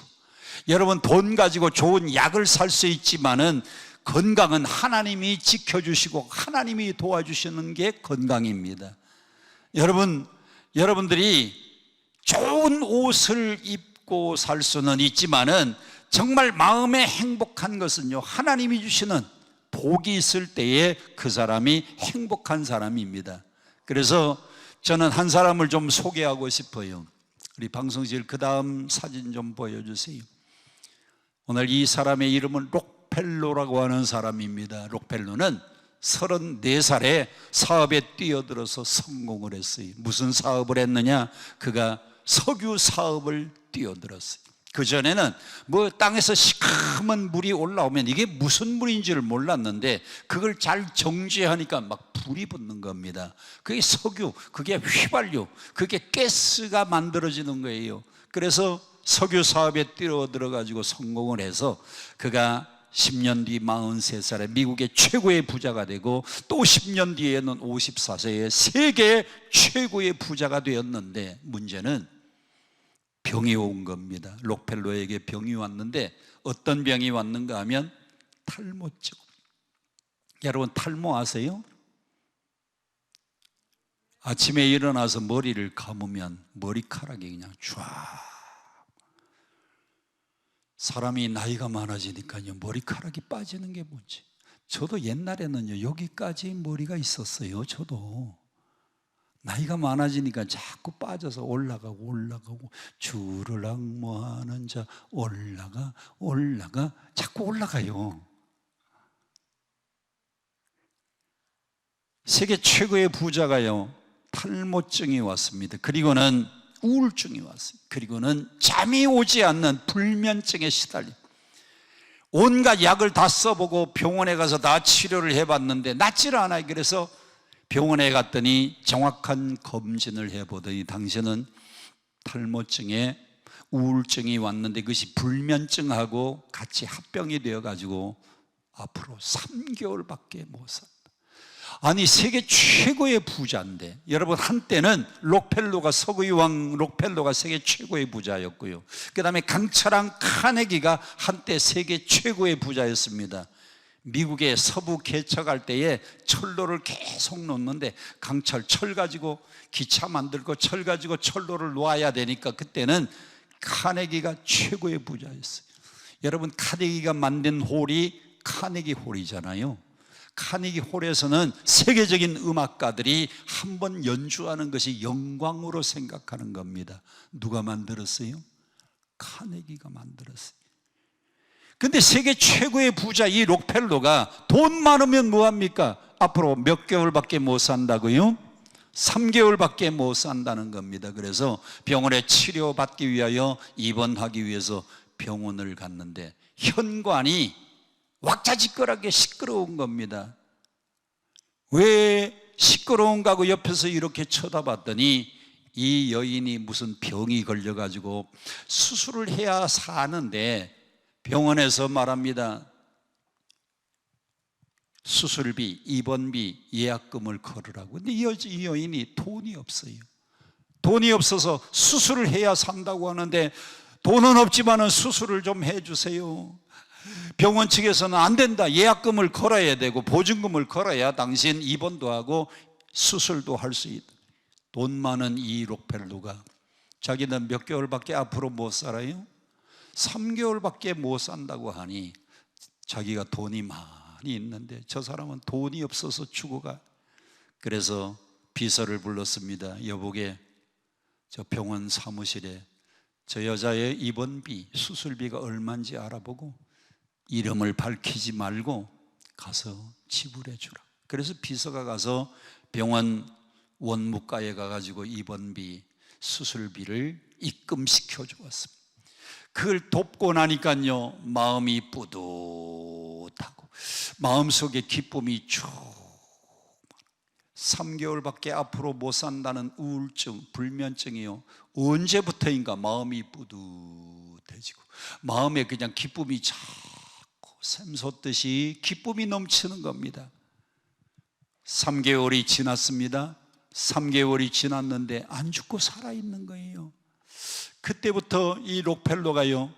여러분, 돈 가지고 좋은 약을 살 수 있지만은 건강은 하나님이 지켜주시고 하나님이 도와주시는 게 건강입니다. 여러분들이 좋은 옷을 입고 살 수는 있지만은 정말 마음에 행복한 것은요, 하나님이 주시는 복이 있을 때에 그 사람이 행복한 사람입니다. 그래서 저는 한 사람을 좀 소개하고 싶어요. 우리 방송실 그 다음 사진 좀 보여주세요. 오늘 이 사람의 이름은 록펠로라고 하는 사람입니다. 록펠로는 34살에 사업에 뛰어들어서 성공을 했어요. 무슨 사업을 했느냐? 그가 석유 사업을 뛰어들었어요. 그전에는 땅에서 시커먼 물이 올라오면 이게 무슨 물인지를 몰랐는데 그걸 잘 정지하니까 막 불이 붙는 겁니다. 그게 석유, 그게 휘발유, 그게 가스가 만들어지는 거예요. 그래서 석유 사업에 뛰어들어가지고 성공을 해서 그가 10년 뒤 43살에 미국의 최고의 부자가 되고 또 10년 뒤에는 54세에 세계 최고의 부자가 되었는데 문제는 병이 온 겁니다. 록펠로에게 병이 왔는데 어떤 병이 왔는가 하면 탈모증. 여러분, 탈모 아세요? 아침에 일어나서 머리를 감으면 머리카락이 그냥 쫙. 사람이 나이가 많아지니까요, 머리카락이 빠지는 게 뭔지. 저도 옛날에는요, 여기까지 머리가 있었어요. 저도 나이가 많아지니까 자꾸 빠져서 올라가고 주를 앙모하는 자 올라가 자꾸 올라가요. 세계 최고의 부자가요, 탈모증이 왔습니다. 그리고는 우울증이 왔습니다. 그리고는 잠이 오지 않는 불면증에 시달려 온갖 약을 다 써보고 병원에 가서 다 치료를 해봤는데 낫질 않아요. 그래서 병원에 갔더니 정확한 검진을 해보더니 당신은 탈모증에 우울증이 왔는데 그것이 불면증하고 같이 합병이 되어가지고 앞으로 3개월밖에 못 산다. 아니, 세계 최고의 부자인데, 여러분, 한때는 석유왕 록펠로가 세계 최고의 부자였고요, 그 다음에 강철왕 카네기가 한때 세계 최고의 부자였습니다. 미국의 서부 개척할 때에 철로를 계속 놓는데 강철, 철 가지고 기차 만들고 철 가지고 철로를 놓아야 되니까 그때는 카네기가 최고의 부자였어요. 여러분, 카네기가 만든 홀이 카네기 홀이잖아요. 카네기 홀에서는 세계적인 음악가들이 한번 연주하는 것이 영광으로 생각하는 겁니다. 누가 만들었어요? 카네기가 만들었어요. 근데 세계 최고의 부자 이 록펠로가 돈 많으면 뭐합니까? 앞으로 몇 개월밖에 못 산다고요? 3개월밖에 못 산다는 겁니다. 그래서 병원에 치료받기 위하여 입원하기 위해서 병원을 갔는데 현관이 왁자지껄하게 시끄러운 겁니다. 왜 시끄러운가 하고 옆에서 이렇게 쳐다봤더니 이 여인이 무슨 병이 걸려가지고 수술을 해야 사는데 병원에서 말합니다. 수술비, 입원비, 예약금을 걸으라고. 근데 이 여인이 돈이 없어요. 돈이 없어서 수술을 해야 산다고 하는데 돈은 없지만은 수술을 좀 해주세요. 병원 측에서는 안 된다. 예약금을 걸어야 되고 보증금을 걸어야 당신 입원도 하고 수술도 할 수 있다. 돈 많은 이 록펠로가 자기는 몇 개월밖에 앞으로 못 살아요? 3개월밖에 못 산다고 하니 자기가 돈이 많이 있는데 저 사람은 돈이 없어서 죽어가. 그래서 비서를 불렀습니다. 여보게, 저 병원 사무실에 저 여자의 입원비, 수술비가 얼마인지 알아보고 이름을 밝히지 말고 가서 지불해 주라. 그래서 비서가 가서 병원 원무과에 가가지고 입원비, 수술비를 입금시켜 주었습니다. 그걸 돕고 나니까요, 마음이 뿌듯하고 마음속에 기쁨이 쭉, 3개월밖에 앞으로 못 산다는 우울증, 불면증이요, 언제부터인가 마음이 뿌듯해지고 마음에 그냥 기쁨이 자꾸 샘솟듯이 기쁨이 넘치는 겁니다. 3개월이 지났습니다. 3개월이 지났는데 안 죽고 살아있는 거예요. 그때부터 이 록펠러가요,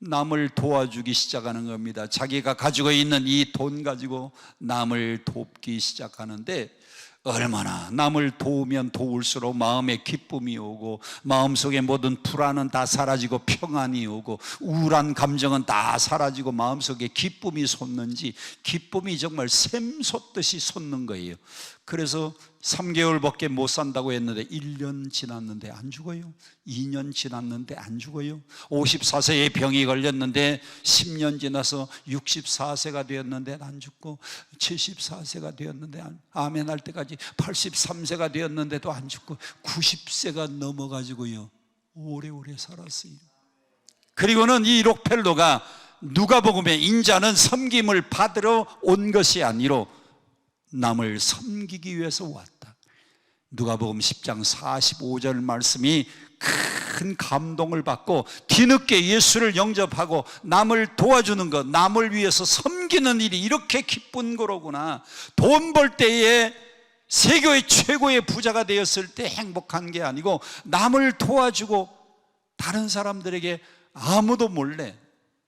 남을 도와주기 시작하는 겁니다. 자기가 가지고 있는 이 돈 가지고 남을 돕기 시작하는데, 얼마나 남을 도우면 도울수록 마음에 기쁨이 오고 마음속에 모든 불안은 다 사라지고 평안이 오고 우울한 감정은 다 사라지고 마음속에 기쁨이 솟는지, 기쁨이 정말 샘솟듯이 솟는 거예요. 그래서 3개월밖에 못 산다고 했는데 1년 지났는데 안 죽어요. 2년 지났는데 안 죽어요. 54세에 병이 걸렸는데 10년 지나서 64세가 되었는데 안 죽고, 74세가 되었는데 아멘 할 때까지 83세가 되었는데도 안 죽고, 90세가 넘어가지고요 오래오래 살았어요. 그리고는 이 록펠러가 누가복음에 인자는 섬김을 받으러 온 것이 아니라 남을 섬기기 위해서 왔다. 누가복음 10장 45절 말씀이 큰 감동을 받고 뒤늦게 예수를 영접하고 남을 도와주는 것, 남을 위해서 섬기는 일이 이렇게 기쁜 거로구나. 돈 벌 때에 세계의 최고의 부자가 되었을 때 행복한 게 아니고, 남을 도와주고 다른 사람들에게 아무도 몰래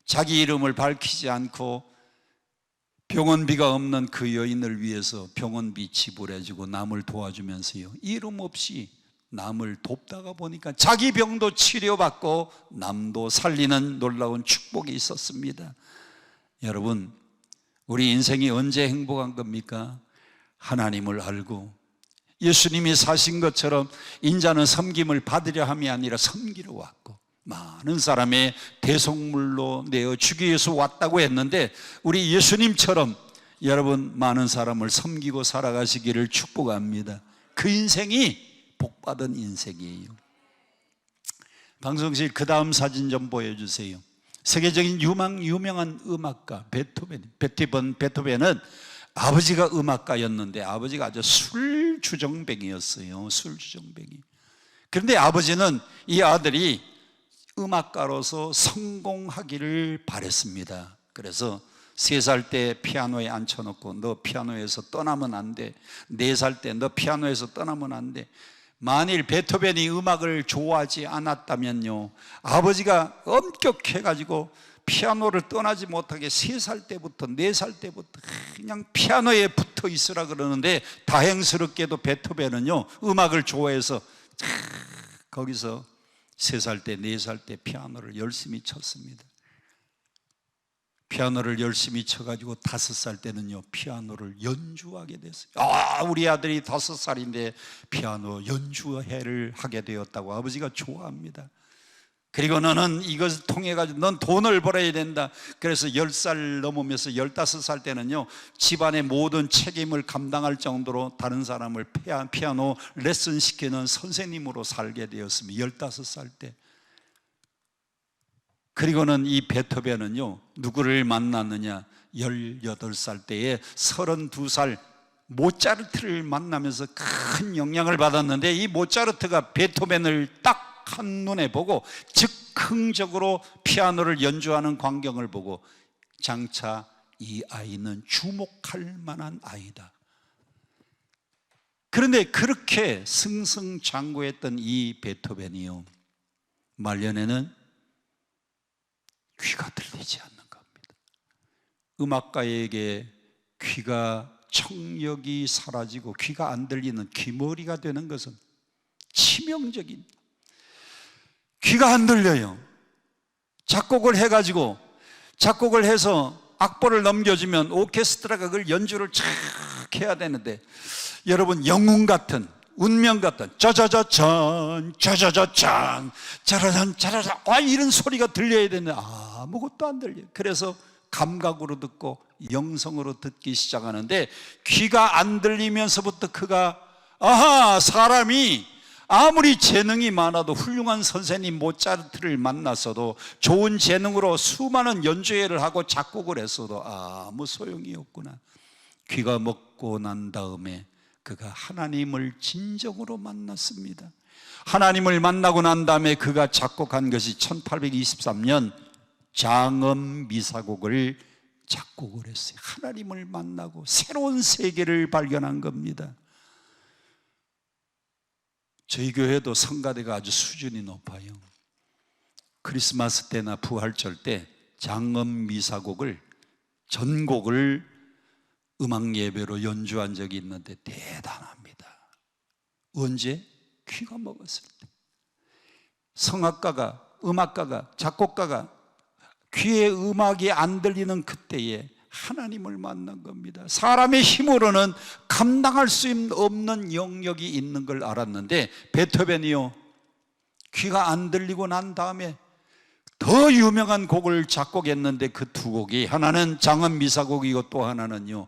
자기 이름을 밝히지 않고 병원비가 없는 그 여인을 위해서 병원비 지불해주고 남을 도와주면서요, 이름 없이 남을 돕다가 보니까 자기 병도 치료받고 남도 살리는 놀라운 축복이 있었습니다. 여러분, 우리 인생이 언제 행복한 겁니까? 하나님을 알고 예수님이 사신 것처럼 인자는 섬김을 받으려 함이 아니라 섬기러 왔고, 많은 사람의 대속물로 내어주기 위해서 왔다고 했는데, 우리 예수님처럼 여러분 많은 사람을 섬기고 살아가시기를 축복합니다. 그 인생이 복받은 인생이에요. 방송실 그 다음 사진 좀 보여주세요. 세계적인 유명한 음악가 베토벤은 아버지가 음악가였는데 아버지가 아주 술주정뱅이였어요. 술주정뱅이. 그런데 아버지는 이 아들이 음악가로서 성공하기를 바랬습니다. 그래서 3살 때 피아노에 앉혀놓고 너 피아노에서 떠나면 안 돼. 4살 때 너 피아노에서 떠나면 안 돼. 만일 베토벤이 음악을 좋아하지 않았다면요, 아버지가 엄격해가지고 피아노를 떠나지 못하게 3살 때부터 4살 때부터 그냥 피아노에 붙어 있으라 그러는데, 다행스럽게도 베토벤은요 음악을 좋아해서 거기서 3살 때 4살 때 피아노를 열심히 쳤습니다. 피아노를 열심히 쳐가지고 5살 때는요 피아노를 연주하게 됐어요. 우리 아들이 5살인데 피아노 연주회를 하게 되었다고 아버지가 좋아합니다. 그리고 너는 이것을 통해 가지고 넌 돈을 벌어야 된다. 그래서 10살 넘으면서 15살 때는요 집안의 모든 책임을 감당할 정도로 다른 사람을 피아노 레슨 시키는 선생님으로 살게 되었습니다. 15살 때. 그리고는 이 베토벤은요 누구를 만났느냐, 18살 때에 32살 모차르트를 만나면서 큰 영향을 받았는데, 이 모차르트가 베토벤을 딱 한눈에 보고 즉흥적으로 피아노를 연주하는 광경을 보고 장차 이 아이는 주목할 만한 아이다. 그런데 그렇게 승승장구했던 이 베토벤이요 말년에는 귀가 들리지 않는 겁니다. 음악가에게 귀가 청력이 사라지고 귀가 안 들리는 귀머리가 되는 것은 치명적인, 귀가 안 들려요. 작곡을 해서 악보를 넘겨주면 오케스트라가 그걸 연주를 쫙 해야 되는데, 여러분 영웅 같은, 운명 같은 짜자자잔 짜자자잔 짜라잔 짜라잔 이런 소리가 들려야 되는데 아무것도 안 들려요. 그래서 감각으로 듣고 영성으로 듣기 시작하는데, 귀가 안 들리면서부터 그가 사람이 아무리 재능이 많아도 훌륭한 선생님 모차르트를 만났어도 좋은 재능으로 수많은 연주회를 하고 작곡을 했어도 아무 소용이 없구나. 귀가 먹고 난 다음에 그가 하나님을 진정으로 만났습니다. 하나님을 만나고 난 다음에 그가 작곡한 것이 1823년 장엄미사곡을 작곡을 했어요. 하나님을 만나고 새로운 세계를 발견한 겁니다. 저희 교회도 성가대가 아주 수준이 높아요. 크리스마스 때나 부활절 때 장엄미사곡을 전곡을 음악 예배로 연주한 적이 있는데 대단합니다. 언제? 귀가 먹었을 때. 성악가가, 음악가가, 작곡가가 귀에 음악이 안 들리는 그때에 하나님을 만난 겁니다. 사람의 힘으로는 감당할 수 없는 영역이 있는 걸 알았는데, 베토벤이요, 귀가 안 들리고 난 다음에 더 유명한 곡을 작곡했는데 그 두 곡이, 하나는 장엄미사곡이고 또 하나는요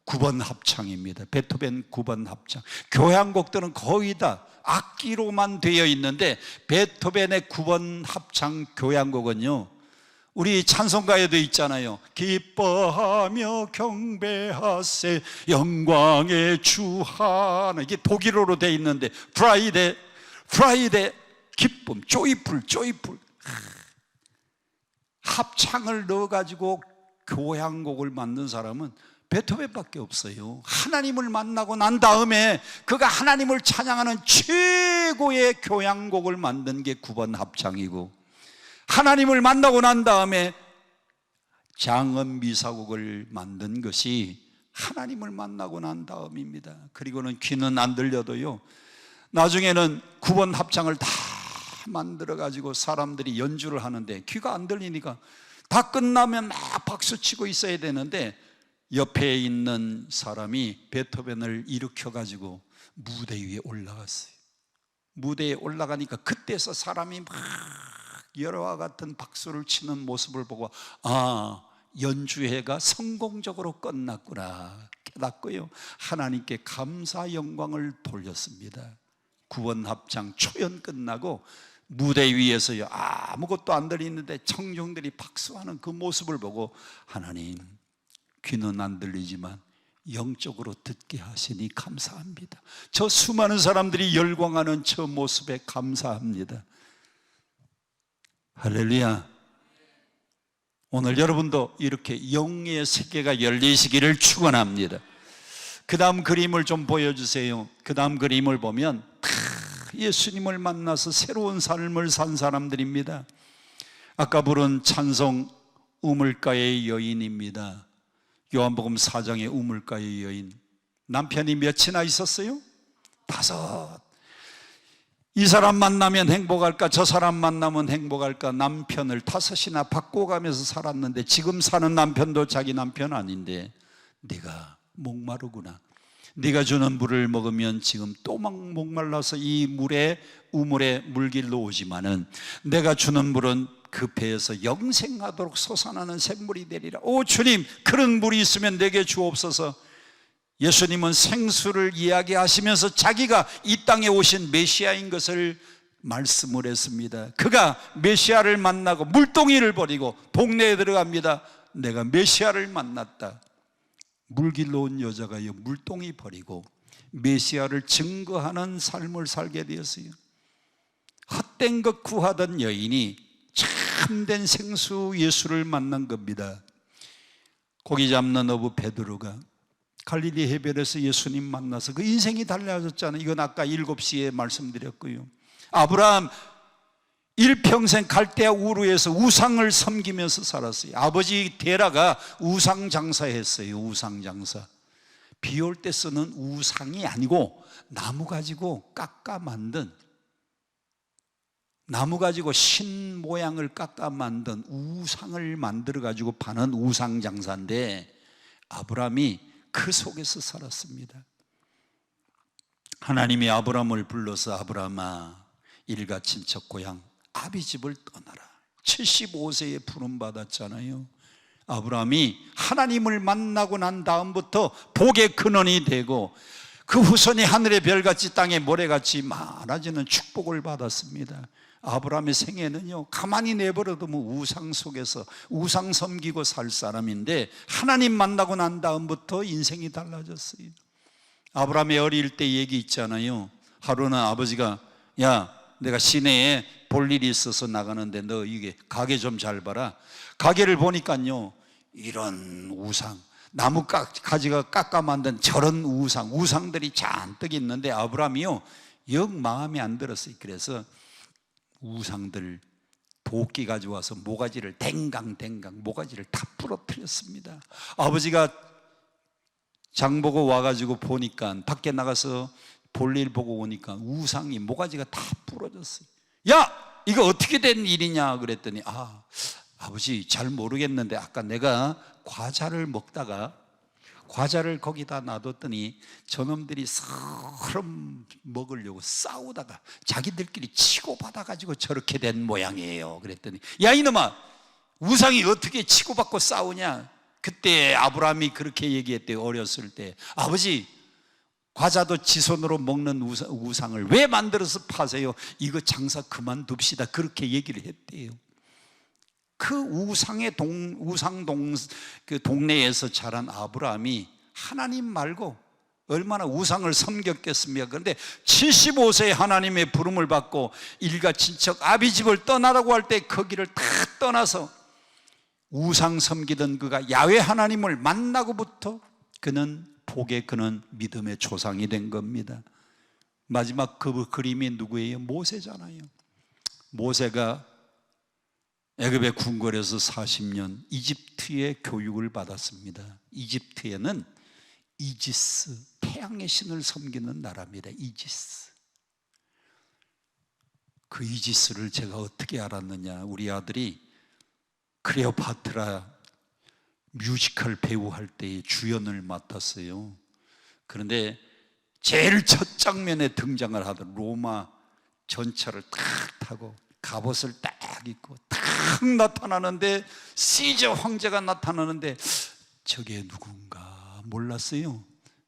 9번 합창입니다. 베토벤 9번 합창. 교향곡들은 거의 다 악기로만 되어 있는데 베토벤의 9번 합창 교향곡은요, 우리 찬송가에도 있잖아요. 기뻐하며 경배하세 영광의 주 하나. 이게 독일어로 되어 있는데 프라이데 기쁨, 조이풀. 합창을 넣어가지고 교향곡을 만든 사람은 베토벤밖에 없어요. 하나님을 만나고 난 다음에 그가 하나님을 찬양하는 최고의 교향곡을 만든 게 9번 합창이고, 하나님을 만나고 난 다음에 장엄미사곡을 만든 것이 하나님을 만나고 난 다음입니다. 그리고는 귀는 안 들려도요, 나중에는 9번 합창을 다 만들어가지고 사람들이 연주를 하는데 귀가 안 들리니까 다 끝나면 막 박수치고 있어야 되는데, 옆에 있는 사람이 베토벤을 일으켜가지고 무대 위에 올라갔어요. 무대에 올라가니까 그때서 사람이 막 열화와 같은 박수를 치는 모습을 보고 연주회가 성공적으로 끝났구나 깨닫고요, 하나님께 감사 영광을 돌렸습니다. 9번 합창 초연 끝나고 무대 위에서요, 아무것도 안 들리는데 청중들이 박수하는 그 모습을 보고, 하나님, 귀는 안 들리지만 영적으로 듣게 하시니 감사합니다. 저 수많은 사람들이 열광하는 저 모습에 감사합니다. 할렐루야. 오늘 여러분도 이렇게 영의 세계가 열리시기를 축원합니다. 그 다음 그림을 좀 보여주세요. 그 다음 그림을 보면 예수님을 만나서 새로운 삶을 산 사람들입니다. 아까 부른 찬송 우물가의 여인입니다. 요한복음 4장의 우물가의 여인, 남편이 몇이나 있었어요? 5. 이 사람 만나면 행복할까, 저 사람 만나면 행복할까, 남편을 5이나 바꿔가면서 살았는데 지금 사는 남편도 자기 남편 아닌데, 네가 목마르구나, 네가 주는 물을 먹으면 지금 또 막 목말라서 이 우물에 물길로 오지만은 내가 주는 물은 그 배에서 영생하도록 솟아나는 샘물이 되리라. 오 주님, 그런 물이 있으면 내게 주옵소서. 예수님은 생수를 이야기하시면서 자기가 이 땅에 오신 메시아인 것을 말씀을 했습니다. 그가 메시아를 만나고 물동이를 버리고 동네에 들어갑니다. 내가 메시아를 만났다. 물길로 온 여자가 물동이 버리고 메시아를 증거하는 삶을 살게 되었어요. 헛된 것 구하던 여인이 참된 생수 예수를 만난 겁니다. 고기 잡는 어부 베드로가 갈릴리 해변에서 예수님 만나서 그 인생이 달라졌잖아요. 이건 아까 7시에 말씀드렸고요. 아브라함 일평생 갈대아 우르에서 우상을 섬기면서 살았어요. 아버지 데라가 우상 장사했어요. 우상 장사. 비 올 때 쓰는 우상이 아니고 나무 가지고 깎아 만든, 나무 가지고 신 모양을 깎아 만든 우상을 만들어 가지고 파는 우상 장사인데, 아브라함이 그 속에서 살았습니다. 하나님이 아브라함을 불러서 아브라함아 일가 친척 고향 아비 집을 떠나라. 75세에 부름받았잖아요. 아브라함이 하나님을 만나고 난 다음부터 복의 근원이 되고 그 후손이 하늘의 별같이 땅의 모래같이 많아지는 축복을 받았습니다. 아브라함의 생애는요, 가만히 내버려도 우상 속에서 우상 섬기고 살 사람인데 하나님 만나고 난 다음부터 인생이 달라졌어요. 아브라함의 어릴 때 얘기 있잖아요. 하루는 아버지가 야, 내가 시내에 볼 일이 있어서 나가는데 너 이게 가게 좀 잘 봐라. 가게를 보니까요, 이런 우상, 나무 가지가 깎아 만든 저런 우상들이 잔뜩 있는데 아브라함이요, 영 마음에 안 들었어요. 그래서 우상들 도끼 가져와서 모가지를 댕강댕강 모가지를 다 부러뜨렸습니다. 아버지가 장보고 와가지고 보니까, 밖에 나가서 볼일 보고 오니까 우상이 모가지가 다 부러졌어요. 야, 이거 어떻게 된 일이냐 그랬더니 아버지 잘 모르겠는데 아까 내가 과자를 먹다가 과자를 거기다 놔뒀더니 저놈들이 서로 먹으려고 싸우다가 자기들끼리 치고받아가지고 저렇게 된 모양이에요. 그랬더니 야, 이놈아, 우상이 어떻게 치고받고 싸우냐. 그때 아브라함이 그렇게 얘기했대요. 어렸을 때, 아버지 과자도 지 손으로 먹는 우상을 왜 만들어서 파세요? 이거 장사 그만둡시다. 그렇게 얘기를 했대요. 그 그 동네에서 자란 아브라함이 하나님 말고 얼마나 우상을 섬겼겠습니까? 그런데 75세에 하나님의 부름을 받고 일가 친척 아비 집을 떠나라고 할 때 거기를 다 떠나서 우상 섬기던 그가 야훼 하나님을 만나고부터 그는 복의 그는 믿음의 조상이 된 겁니다. 마지막 그 그림이 누구예요? 모세잖아요. 모세가 애굽의 궁궐에서 40년 이집트의 교육을 받았습니다. 이집트에는 이지스, 태양의 신을 섬기는 나라입니다. 이지스. 그 이지스를 제가 어떻게 알았느냐, 우리 아들이 클레오파트라 뮤지컬 배우 할 때에 주연을 맡았어요. 그런데 제일 첫 장면에 등장을 하던 로마 전차를 탁 타고 갑옷을 딱 입고 탁 나타나는데, 시저 황제가 나타나는데 저게 누군가 몰랐어요.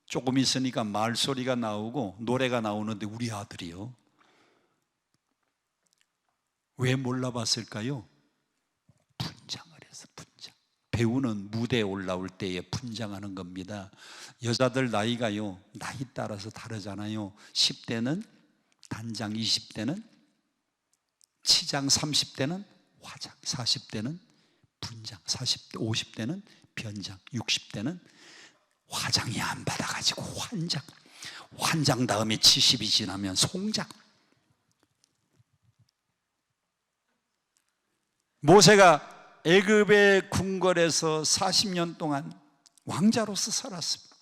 조금 있으니까 말소리가 나오고 노래가 나오는데 우리 아들이요. 왜 몰라봤을까요? 분장을 해서 분장. 배우는 무대에 올라올 때에 분장하는 겁니다. 여자들 나이가요, 나이 따라서 다르잖아요. 10대는 단장, 20대는 치장, 30대는 화장, 40대는 분장, 40대, 50대는 변장, 60대는 화장이 안 받아가지고 환장 다음에 70이 지나면 송장. 모세가 애굽의 궁궐에서 40년 동안 왕자로서 살았습니다.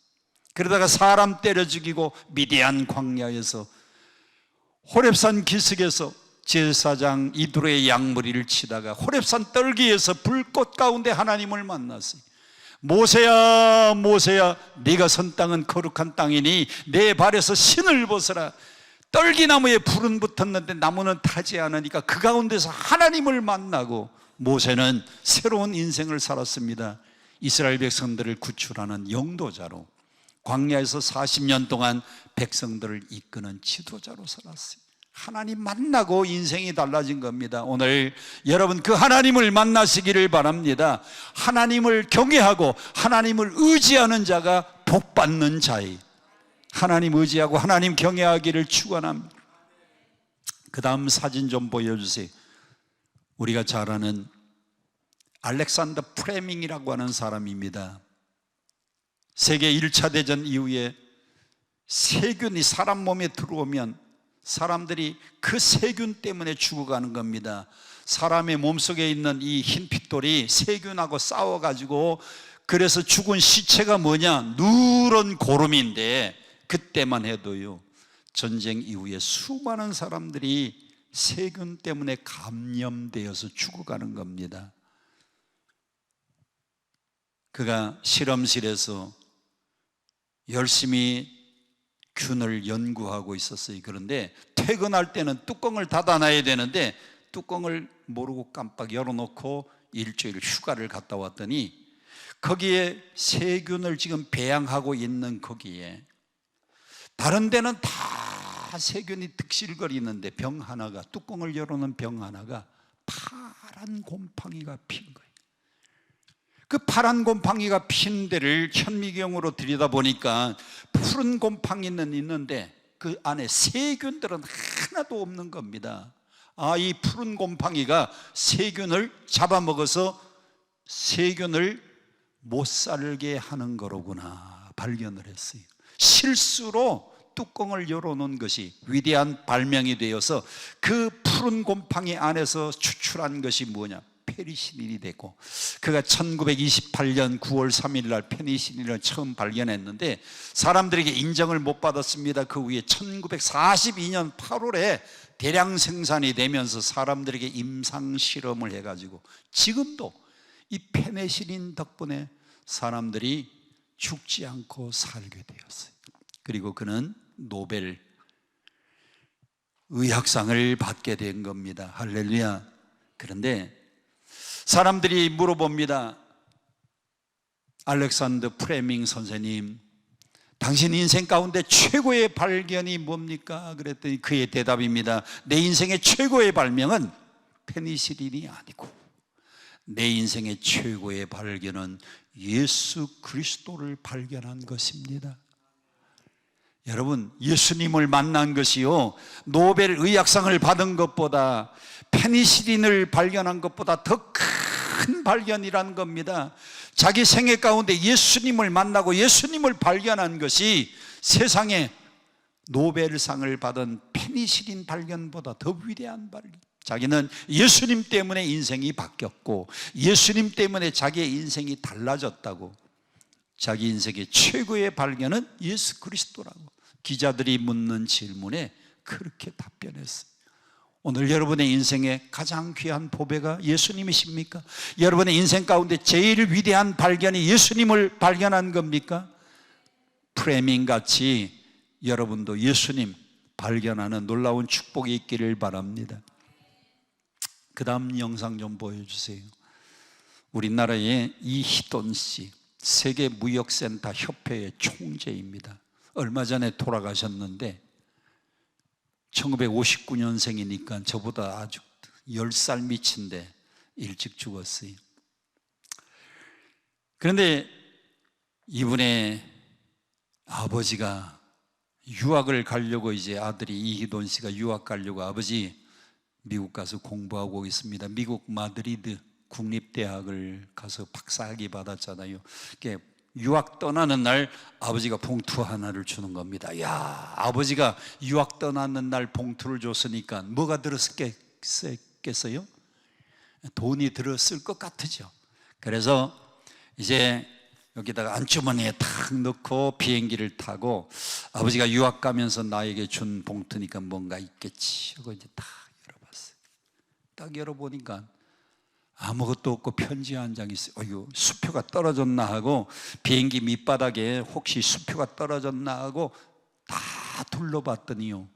그러다가 사람 때려 죽이고 미디안 광야에서 호렙산 기슭에서 제사장 이드로의 양머리를 치다가 호렙산 떨기에서 불꽃 가운데 하나님을 만났어요. 모세야 모세야, 네가 선 땅은 거룩한 땅이니 내 발에서 신을 벗어라. 떨기나무에 불은 붙었는데 나무는 타지 않으니까 그 가운데서 하나님을 만나고 모세는 새로운 인생을 살았습니다. 이스라엘 백성들을 구출하는 영도자로, 광야에서 40년 동안 백성들을 이끄는 지도자로 살았어요. 하나님 만나고 인생이 달라진 겁니다. 오늘 여러분 그 하나님을 만나시기를 바랍니다. 하나님을 경외하고 하나님을 의지하는 자가 복받는 자예요. 하나님 의지하고 하나님 경외하기를 축원합니다. 그 다음 사진 좀 보여주세요. 우리가 잘 아는 알렉산더 프레밍이라고 하는 사람입니다. 세계 1차 대전 이후에 세균이 사람 몸에 들어오면 사람들이 그 세균 때문에 죽어가는 겁니다. 사람의 몸속에 있는 이 흰 핏돌이 세균하고 싸워가지고, 그래서 죽은 시체가 뭐냐, 누런 고름인데, 그때만 해도요 전쟁 이후에 수많은 사람들이 세균 때문에 감염되어서 죽어가는 겁니다. 그가 실험실에서 열심히 균을 연구하고 있었어요. 그런데 퇴근할 때는 뚜껑을 닫아놔야 되는데 뚜껑을 모르고 깜빡 열어놓고 일주일 휴가를 갔다 왔더니 거기에 세균을 지금 배양하고 있는 거기에 다른 데는 다 세균이 득실거리는데 병 하나가, 뚜껑을 열어놓은 병 하나가 파란 곰팡이가 핀 거예요. 그 파란 곰팡이가 핀 데를 현미경으로 들여다보니까 푸른 곰팡이는 있는데 그 안에 세균들은 하나도 없는 겁니다. 아, 이 푸른 곰팡이가 세균을 잡아먹어서 세균을 못 살게 하는 거로구나 발견을 했어요. 실수로 뚜껑을 열어놓은 것이 위대한 발명이 되어서 그 푸른 곰팡이 안에서 추출한 것이 뭐냐? 페니실린이 되고, 그가 1928년 9월 3일 날 페니실린을 처음 발견했는데 사람들에게 인정을 못 받았습니다. 그 후에 1942년 8월에 대량 생산이 되면서 사람들에게 임상 실험을 해가지고 지금도 이 페니실린 덕분에 사람들이 죽지 않고 살게 되었어요. 그리고 그는 노벨 의학상을 받게 된 겁니다. 할렐루야. 그런데 사람들이 물어봅니다. 알렉산더 프레밍 선생님, 당신 인생 가운데 최고의 발견이 뭡니까? 그랬더니 그의 대답입니다. 내 인생의 최고의 발명은 페니실린이 아니고 내 인생의 최고의 발견은 예수 그리스도를 발견한 것입니다. 여러분, 예수님을 만난 것이요, 노벨 의학상을 받은 것보다, 페니실린을 발견한 것보다 더 큰 발견이라는 겁니다. 자기 생애 가운데 예수님을 만나고 예수님을 발견한 것이 세상에 노벨상을 받은 페니실린 발견보다 더 위대한 발견. 자기는 예수님 때문에 인생이 바뀌었고 예수님 때문에 자기의 인생이 달라졌다고, 자기 인생의 최고의 발견은 예수 그리스도라고 기자들이 묻는 질문에 그렇게 답변했어요. 오늘 여러분의 인생에 가장 귀한 보배가 예수님이십니까? 여러분의 인생 가운데 제일 위대한 발견이 예수님을 발견한 겁니까? 프레밍 같이 여러분도 예수님 발견하는 놀라운 축복이 있기를 바랍니다. 그 다음 영상 좀 보여주세요. 우리나라의 이희돈 씨, 세계무역센터 협회의 총재입니다. 얼마 전에 돌아가셨는데 1959년생이니까 저보다 아주 10살 미친데 일찍 죽었어요. 그런데 이분의 아버지가 유학을 가려고, 이제 아들이 이희돈 씨가 유학 가려고, 아버지 미국 가서 공부하고 있습니다. 미국 마드리드 국립대학을 가서 박사학위 받았잖아요. 유학 떠나는 날 아버지가 봉투 하나를 주는 겁니다. 야, 아버지가 유학 떠나는 날 봉투를 줬으니까 뭐가 들었겠어요? 돈이 들었을 것 같으죠. 그래서 이제 여기다가 안주머니에 탁 넣고 비행기를 타고, 아버지가 유학 가면서 나에게 준 봉투니까 뭔가 있겠지 하고 이제 딱 열어봤어요. 딱 열어보니까 아무것도 없고 편지 한 장이 있어요. 어휴, 수표가 떨어졌나 하고, 비행기 밑바닥에 혹시 수표가 떨어졌나 하고 다 둘러봤더니요,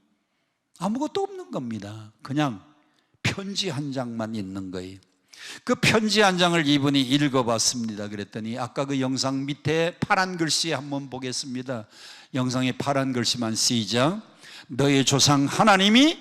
아무것도 없는 겁니다. 그냥 편지 한 장만 있는 거예요. 그 편지 한 장을 이분이 읽어봤습니다. 그랬더니 아까 그 영상 밑에 파란 글씨 한번 보겠습니다. 영상에 파란 글씨만 시작. 너의 조상 하나님이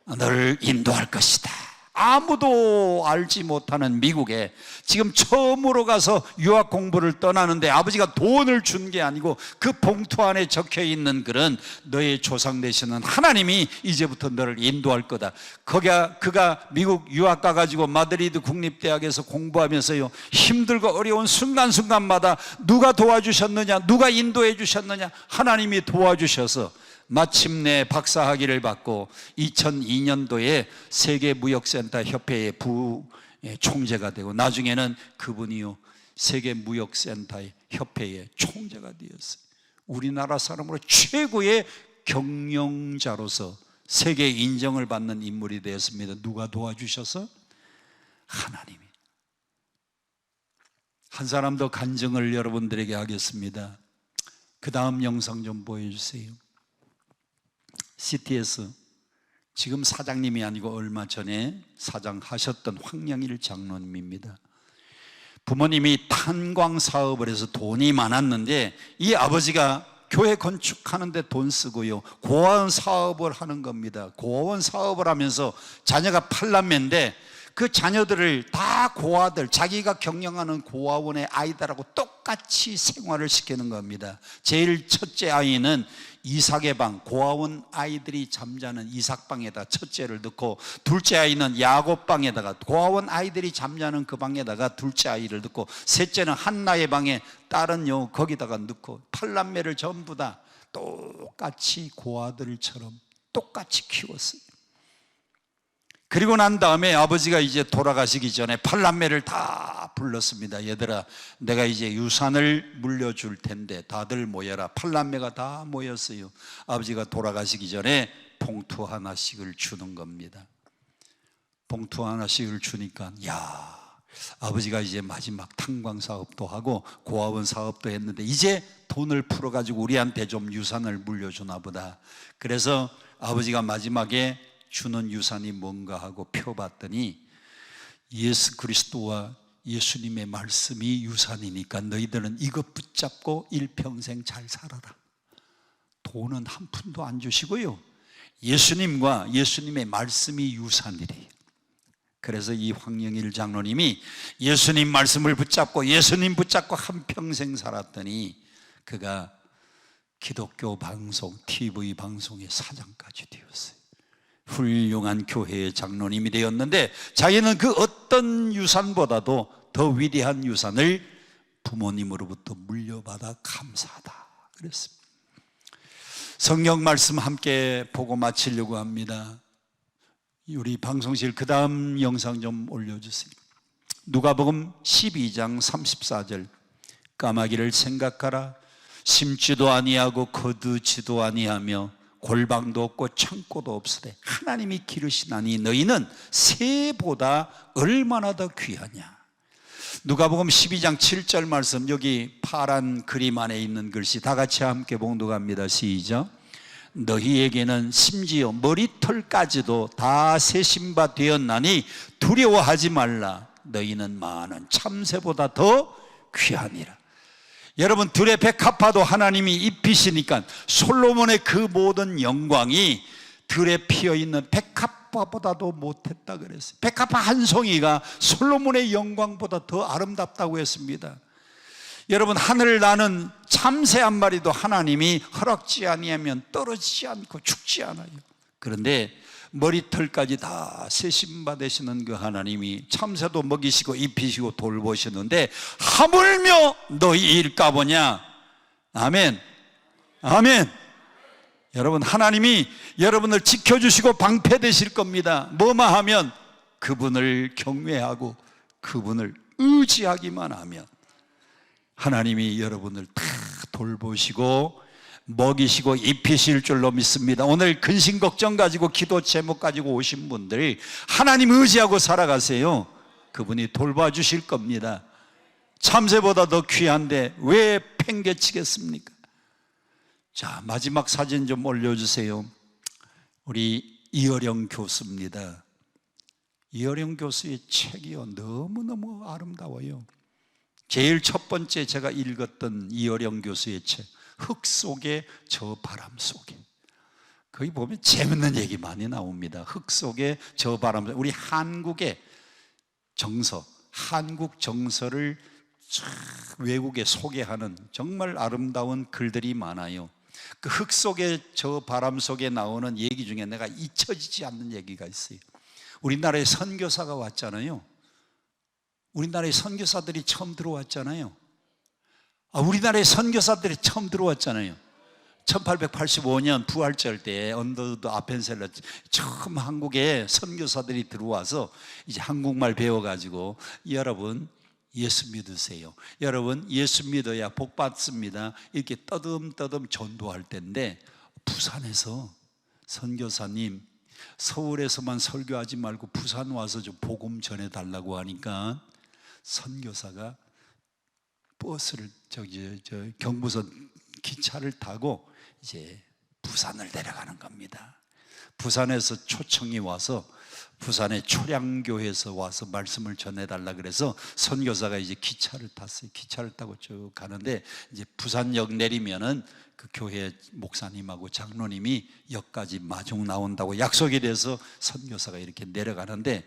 너를 인도할 것이다. 아무도 알지 못하는 미국에 지금 처음으로 가서 유학 공부를 떠나는데 아버지가 돈을 준 게 아니고 그 봉투 안에 적혀 있는 글은 너의 조상 되시는 하나님이 이제부터 너를 인도할 거다. 그가 미국 유학 가가지고 마드리드 국립대학에서 공부하면서요, 힘들고 어려운 순간순간마다 누가 도와주셨느냐, 누가 인도해 주셨느냐, 하나님이 도와주셔서 마침내 박사학위를 받고 2002년도에 세계무역센터 협회의 부총재가 되고, 나중에는 그분이요 세계무역센터 협회의 총재가 되었어요. 우리나라 사람으로 최고의 경영자로서 세계 인정을 받는 인물이 되었습니다. 누가 도와주셔서? 하나님이. 한 사람 더 간증을 여러분들에게 하겠습니다. 그 다음 영상 좀 보여주세요. CTS 지금 사장님이 아니고 얼마 전에 사장하셨던 황영일 장로님입니다. 부모님이 탄광 사업을 해서 돈이 많았는데 이 아버지가 교회 건축하는데 돈 쓰고요, 고아원 사업을 하는 겁니다. 고아원 사업을 하면서 자녀가 8남매인데 그 자녀들을 다 고아들, 자기가 경영하는 고아원의 아이들하고 똑같이 생활을 시키는 겁니다. 제일 첫째 아이는 이삭의 방, 고아원 아이들이 잠자는 이삭방에다 첫째를 넣고, 둘째 아이는 야곱 방에다가, 고아원 아이들이 잠자는 그 방에다가 둘째 아이를 넣고, 셋째는 한나의 방에 딸은요 거기다가 넣고, 8남매를 전부 다 똑같이 고아들처럼 똑같이 키웠어요. 그리고 난 다음에 아버지가 이제 돌아가시기 전에 8남매를 다 불렀습니다. 얘들아, 내가 이제 유산을 물려줄 텐데 다들 모여라. 8남매가 다 모였어요. 아버지가 돌아가시기 전에 봉투 하나씩을 주는 겁니다. 봉투 하나씩을 주니까, 야, 아버지가 이제 마지막 탄광 사업도 하고 고아원 사업도 했는데 이제 돈을 풀어가지고 우리한테 좀 유산을 물려주나 보다. 그래서 아버지가 마지막에 주는 유산이 뭔가 하고 펴봤더니, 예수 그리스도와 예수님의 말씀이 유산이니까 너희들은 이것 붙잡고 일평생 잘 살아라. 돈은 한 푼도 안 주시고요, 예수님과 예수님의 말씀이 유산이래요. 그래서 이 황영일 장로님이 예수님 말씀을 붙잡고 예수님 붙잡고 한평생 살았더니 그가 기독교 방송, TV 방송의 사장까지 되었어요. 훌륭한 교회의 장로님이 되었는데 자기는 그 어떤 유산보다도 더 위대한 유산을 부모님으로부터 물려받아 감사하다 그랬습니다. 성경 말씀 함께 보고 마치려고 합니다. 우리 방송실 그 다음 영상 좀 올려주세요. 누가복음 12장 34절. 까마귀를 생각하라. 심지도 아니하고 거두지도 아니하며 골방도 없고 창고도 없으되 하나님이 기르시나니 너희는 새보다 얼마나 더 귀하냐. 누가복음 12장 7절 말씀, 여기 파란 그림 안에 있는 글씨 다 같이 함께 봉독합니다. 시작. 너희에게는 심지어 머리털까지도 다 세신 바 되었나니 두려워하지 말라. 너희는 많은 참새보다 더 귀하니라. 여러분, 들의 백합화도 하나님이 입히시니까 솔로몬의 그 모든 영광이 들에 피어있는 백합화보다도 못했다 그랬어요. 백합화 한 송이가 솔로몬의 영광보다 더 아름답다고 했습니다. 여러분, 하늘을 나는 참새 한 마리도 하나님이 허락지 아니하면 떨어지지 않고 죽지 않아요. 그런데 머리털까지 다 세심 받으시는 그 하나님이 참새도 먹이시고 입히시고 돌보시는데 하물며 너희일까 보냐. 아멘, 아멘. 여러분, 하나님이 여러분을 지켜주시고 방패되실 겁니다. 뭐만 하면 그분을 경외하고 그분을 의지하기만 하면 하나님이 여러분을 다 돌보시고 먹이시고 입히실 줄로 믿습니다. 오늘 근심 걱정 가지고 기도 제목 가지고 오신 분들 하나님 의지하고 살아가세요. 그분이 돌봐주실 겁니다. 참새보다 더 귀한데 왜 팽개치겠습니까? 자, 마지막 사진 좀 올려주세요. 우리 이어령 교수입니다. 이어령 교수의 책이요, 너무너무 아름다워요. 제일 첫 번째 제가 읽었던 이어령 교수의 책, 흙 속에 저 바람 속에. 거기 보면 재밌는 얘기 많이 나옵니다. 흙 속에 저 바람 속에. 우리 한국의 정서, 한국 정서를 외국에 소개하는 정말 아름다운 글들이 많아요. 그 흙 속에 저 바람 속에 나오는 얘기 중에 내가 잊혀지지 않는 얘기가 있어요. 우리나라에 선교사가 왔잖아요. 우리나라에 선교사들이 처음 들어왔잖아요. 우리나라에 선교사들이 처음 들어왔잖아요. 1885년 부활절 때 언더드 아펜셀러 처음 한국에 선교사들이 들어와서 이제 한국말 배워가지고 여러분 예수 믿으세요, 여러분 예수 믿어야 복 받습니다, 이렇게 떠듬떠듬 전도할 때인데, 부산에서 선교사님 서울에서만 설교하지 말고 부산 와서 좀 복음 전해달라고 하니까 선교사가 버스를 경부선 기차를 타고 이제 부산을 내려가는 겁니다. 부산에서 초청이 와서 부산의 초량교회에서 와서 말씀을 전해달라 그래서 선교사가 이제 기차를 탔어요. 기차를 타고 쭉 가는데 이제 부산역 내리면은 그 교회 목사님하고 장로님이 역까지 마중 나온다고 약속이 돼서 선교사가 이렇게 내려가는데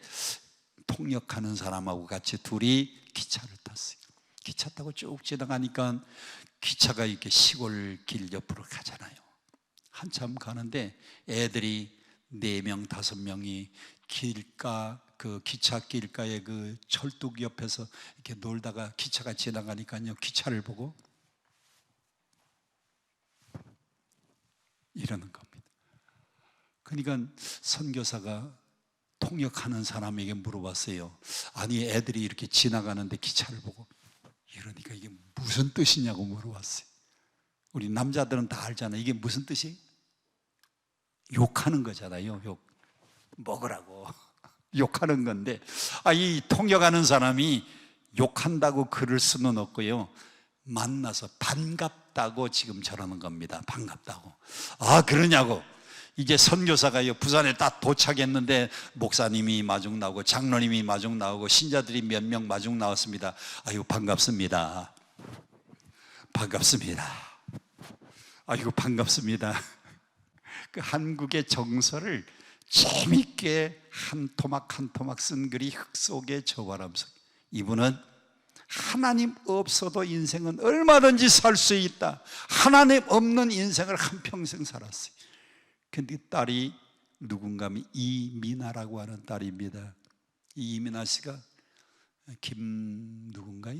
통역하는 사람하고 같이 둘이 기차를 탔어요. 기차 타고 쭉 지나가니까 기차가 이렇게 시골 길 옆으로 가잖아요. 한참 가는데 애들이 4명, 5명이 그 기차 길가에 그 철뚝 옆에서 이렇게 놀다가 기차가 지나가니까요, 기차를 보고 이러는 겁니다. 그러니까 선교사가 통역하는 사람에게 물어봤어요. 아니, 애들이 이렇게 지나가는데 기차를 보고 이러니까 이게 무슨 뜻이냐고 물어봤어요. 우리 남자들은 다 알잖아요. 이게 무슨 뜻이에요? 욕하는 거잖아요. 욕. 먹으라고 욕하는 건데, 이 통역하는 사람이 욕한다고 글을 수는 없고요, 만나서 반갑다고 지금 저러는 겁니다. 반갑다고. 그러냐고. 이제 선교사가요, 부산에 딱 도착했는데 목사님이 마중 나오고 장로님이 마중 나오고 신자들이 몇 명 마중 나왔습니다. 아유, 반갑습니다. 반갑습니다. 아이고, 반갑습니다. 그 한국의 정서를 재밌게 한 토막 한 토막 쓴 글이 흙 속의 저바람 속. 이분은 하나님 없어도 인생은 얼마든지 살 수 있다, 하나님 없는 인생을 한평생 살았어요. 근데 딸이 누군가 하면 이민아라고 하는 딸입니다. 이민아 씨가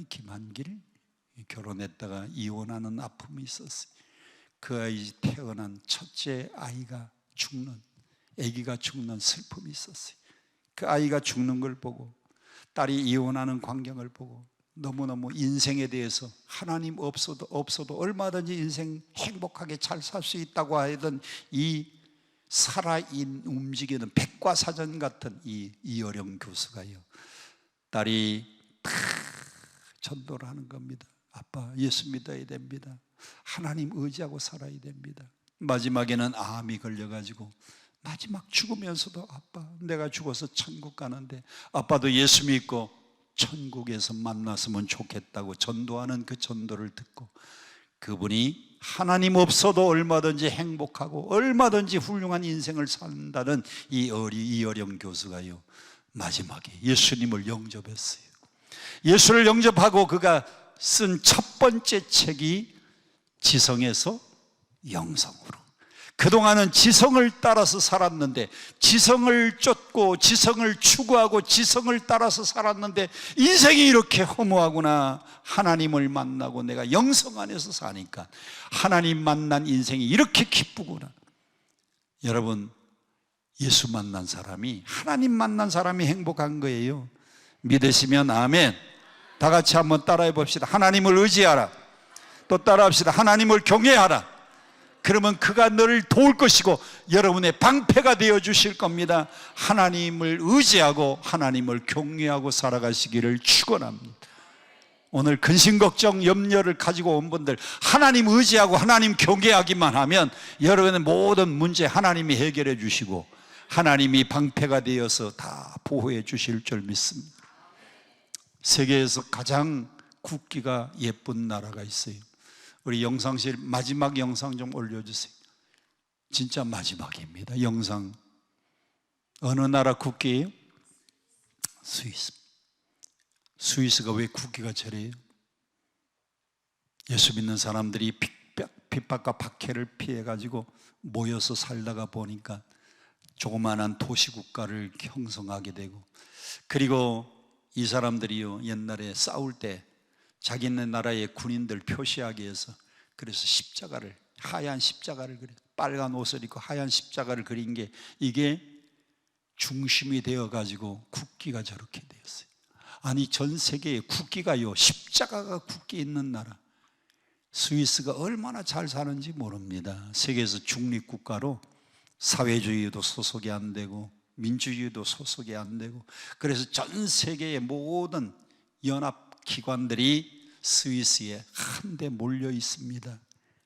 김한길 결혼했다가 이혼하는 아픔이 있었어요. 그 아이 태어난 첫째 아이가 죽는, 아기가 죽는 슬픔이 있었어요. 그 아이가 죽는 걸 보고, 딸이 이혼하는 광경을 보고 너무너무 인생에 대해서 하나님 없어도 얼마든지 인생 행복하게 잘 살 수 있다고 하던 이 움직이는 백과사전 같은 이 이어령 교수가요, 딸이 다 전도를 하는 겁니다. 아빠, 예수 믿어야 됩니다. 하나님 의지하고 살아야 됩니다. 마지막에는 암이 걸려가지고 마지막 죽으면서도 아빠, 내가 죽어서 천국 가는데 아빠도 예수 믿고 천국에서 만났으면 좋겠다고 전도하는 그 전도를 듣고, 그분이 하나님 없어도 얼마든지 행복하고 얼마든지 훌륭한 인생을 산다는 이 이어령 교수가요, 마지막에 예수님을 영접했어요. 예수를 영접하고 그가 쓴 첫 번째 책이 지성에서 영성으로. 그동안은 지성을 따라서 살았는데, 지성을 쫓고 지성을 추구하고 지성을 따라서 살았는데 인생이 이렇게 허무하구나. 하나님을 만나고 내가 영성 안에서 사니까 하나님 만난 인생이 이렇게 기쁘구나. 여러분, 예수 만난 사람이, 하나님 만난 사람이 행복한 거예요. 믿으시면 아멘. 다 같이 한번 따라해 봅시다. 하나님을 의지하라. 또 따라합시다. 하나님을 경외하라. 그러면 그가 너를 도울 것이고 여러분의 방패가 되어 주실 겁니다. 하나님을 의지하고 하나님을 경외하고 살아가시기를 축원합니다. 오늘 근심 걱정 염려를 가지고 온 분들, 하나님 의지하고 하나님 경외하기만 하면 여러분의 모든 문제 하나님이 해결해 주시고 하나님이 방패가 되어서 다 보호해 주실 줄 믿습니다. 세계에서 가장 국기가 예쁜 나라가 있어요. 우리 영상실 마지막 영상 좀 올려주세요. 진짜 마지막입니다. 영상. 어느 나라 국기예요? 스위스. 스위스가 왜 국기가 저래요? 예수 믿는 사람들이 핍박과 박해를 피해가지고 모여서 살다가 보니까 조그마한 도시국가를 형성하게 되고, 그리고 이 사람들이요, 옛날에 싸울 때 자기네 나라의 군인들 표시하기 위해서 그래서 십자가를, 하얀 십자가를 그려, 빨간 옷을 입고 하얀 십자가를 그린 게 이게 중심이 되어 가지고 국기가 저렇게 되었어요. 아니, 전 세계에 국기가요, 십자가가 국기 있는 나라, 스위스가 얼마나 잘 사는지 모릅니다. 세계에서 중립국가로 사회주의도 소속이 안 되고 민주주의도 소속이 안 되고, 그래서 전 세계의 모든 연합기관들이 스위스에 한데 몰려 있습니다.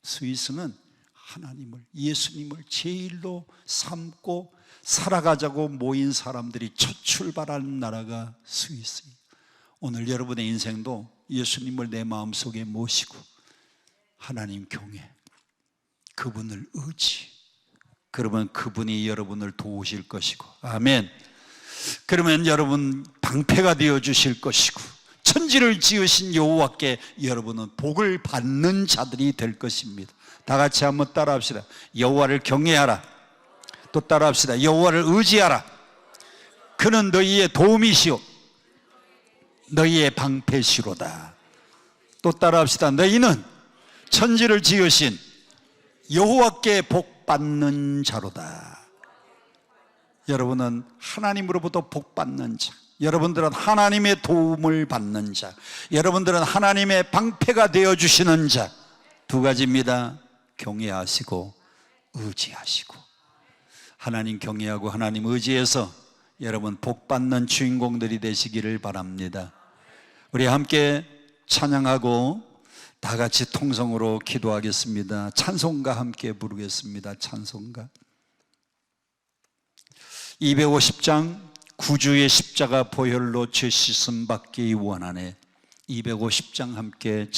스위스는 하나님을, 예수님을 제일로 삼고 살아가자고 모인 사람들이 첫 출발하는 나라가 스위스예요. 오늘 여러분의 인생도 예수님을 내 마음속에 모시고 하나님 경외, 그분을 의지, 그러면 그분이 여러분을 도우실 것이고, 아멘. 그러면 여러분 방패가 되어 주실 것이고, 천지를 지으신 여호와께 여러분은 복을 받는 자들이 될 것입니다. 다 같이 한번 따라합시다. 여호와를 경외하라. 또 따라합시다. 여호와를 의지하라. 그는 너희의 도움이시오 너희의 방패시로다. 또 따라합시다. 너희는 천지를 지으신 여호와께 복 받는 자로다. 여러분은 하나님으로부터 복 받는 자, 여러분들은 하나님의 도움을 받는 자, 여러분들은 하나님의 방패가 되어주시는 자. 두 가지입니다. 경외하시고 의지하시고. 하나님 경외하고 하나님 의지해서 여러분 복 받는 주인공들이 되시기를 바랍니다. 우리 함께 찬양하고 다 같이 통성으로 기도하겠습니다. 찬송가 함께 부르겠습니다. 찬송가 250장 구주의 십자가 보혈로 죄 씻음 받기 원하네. 250장 함께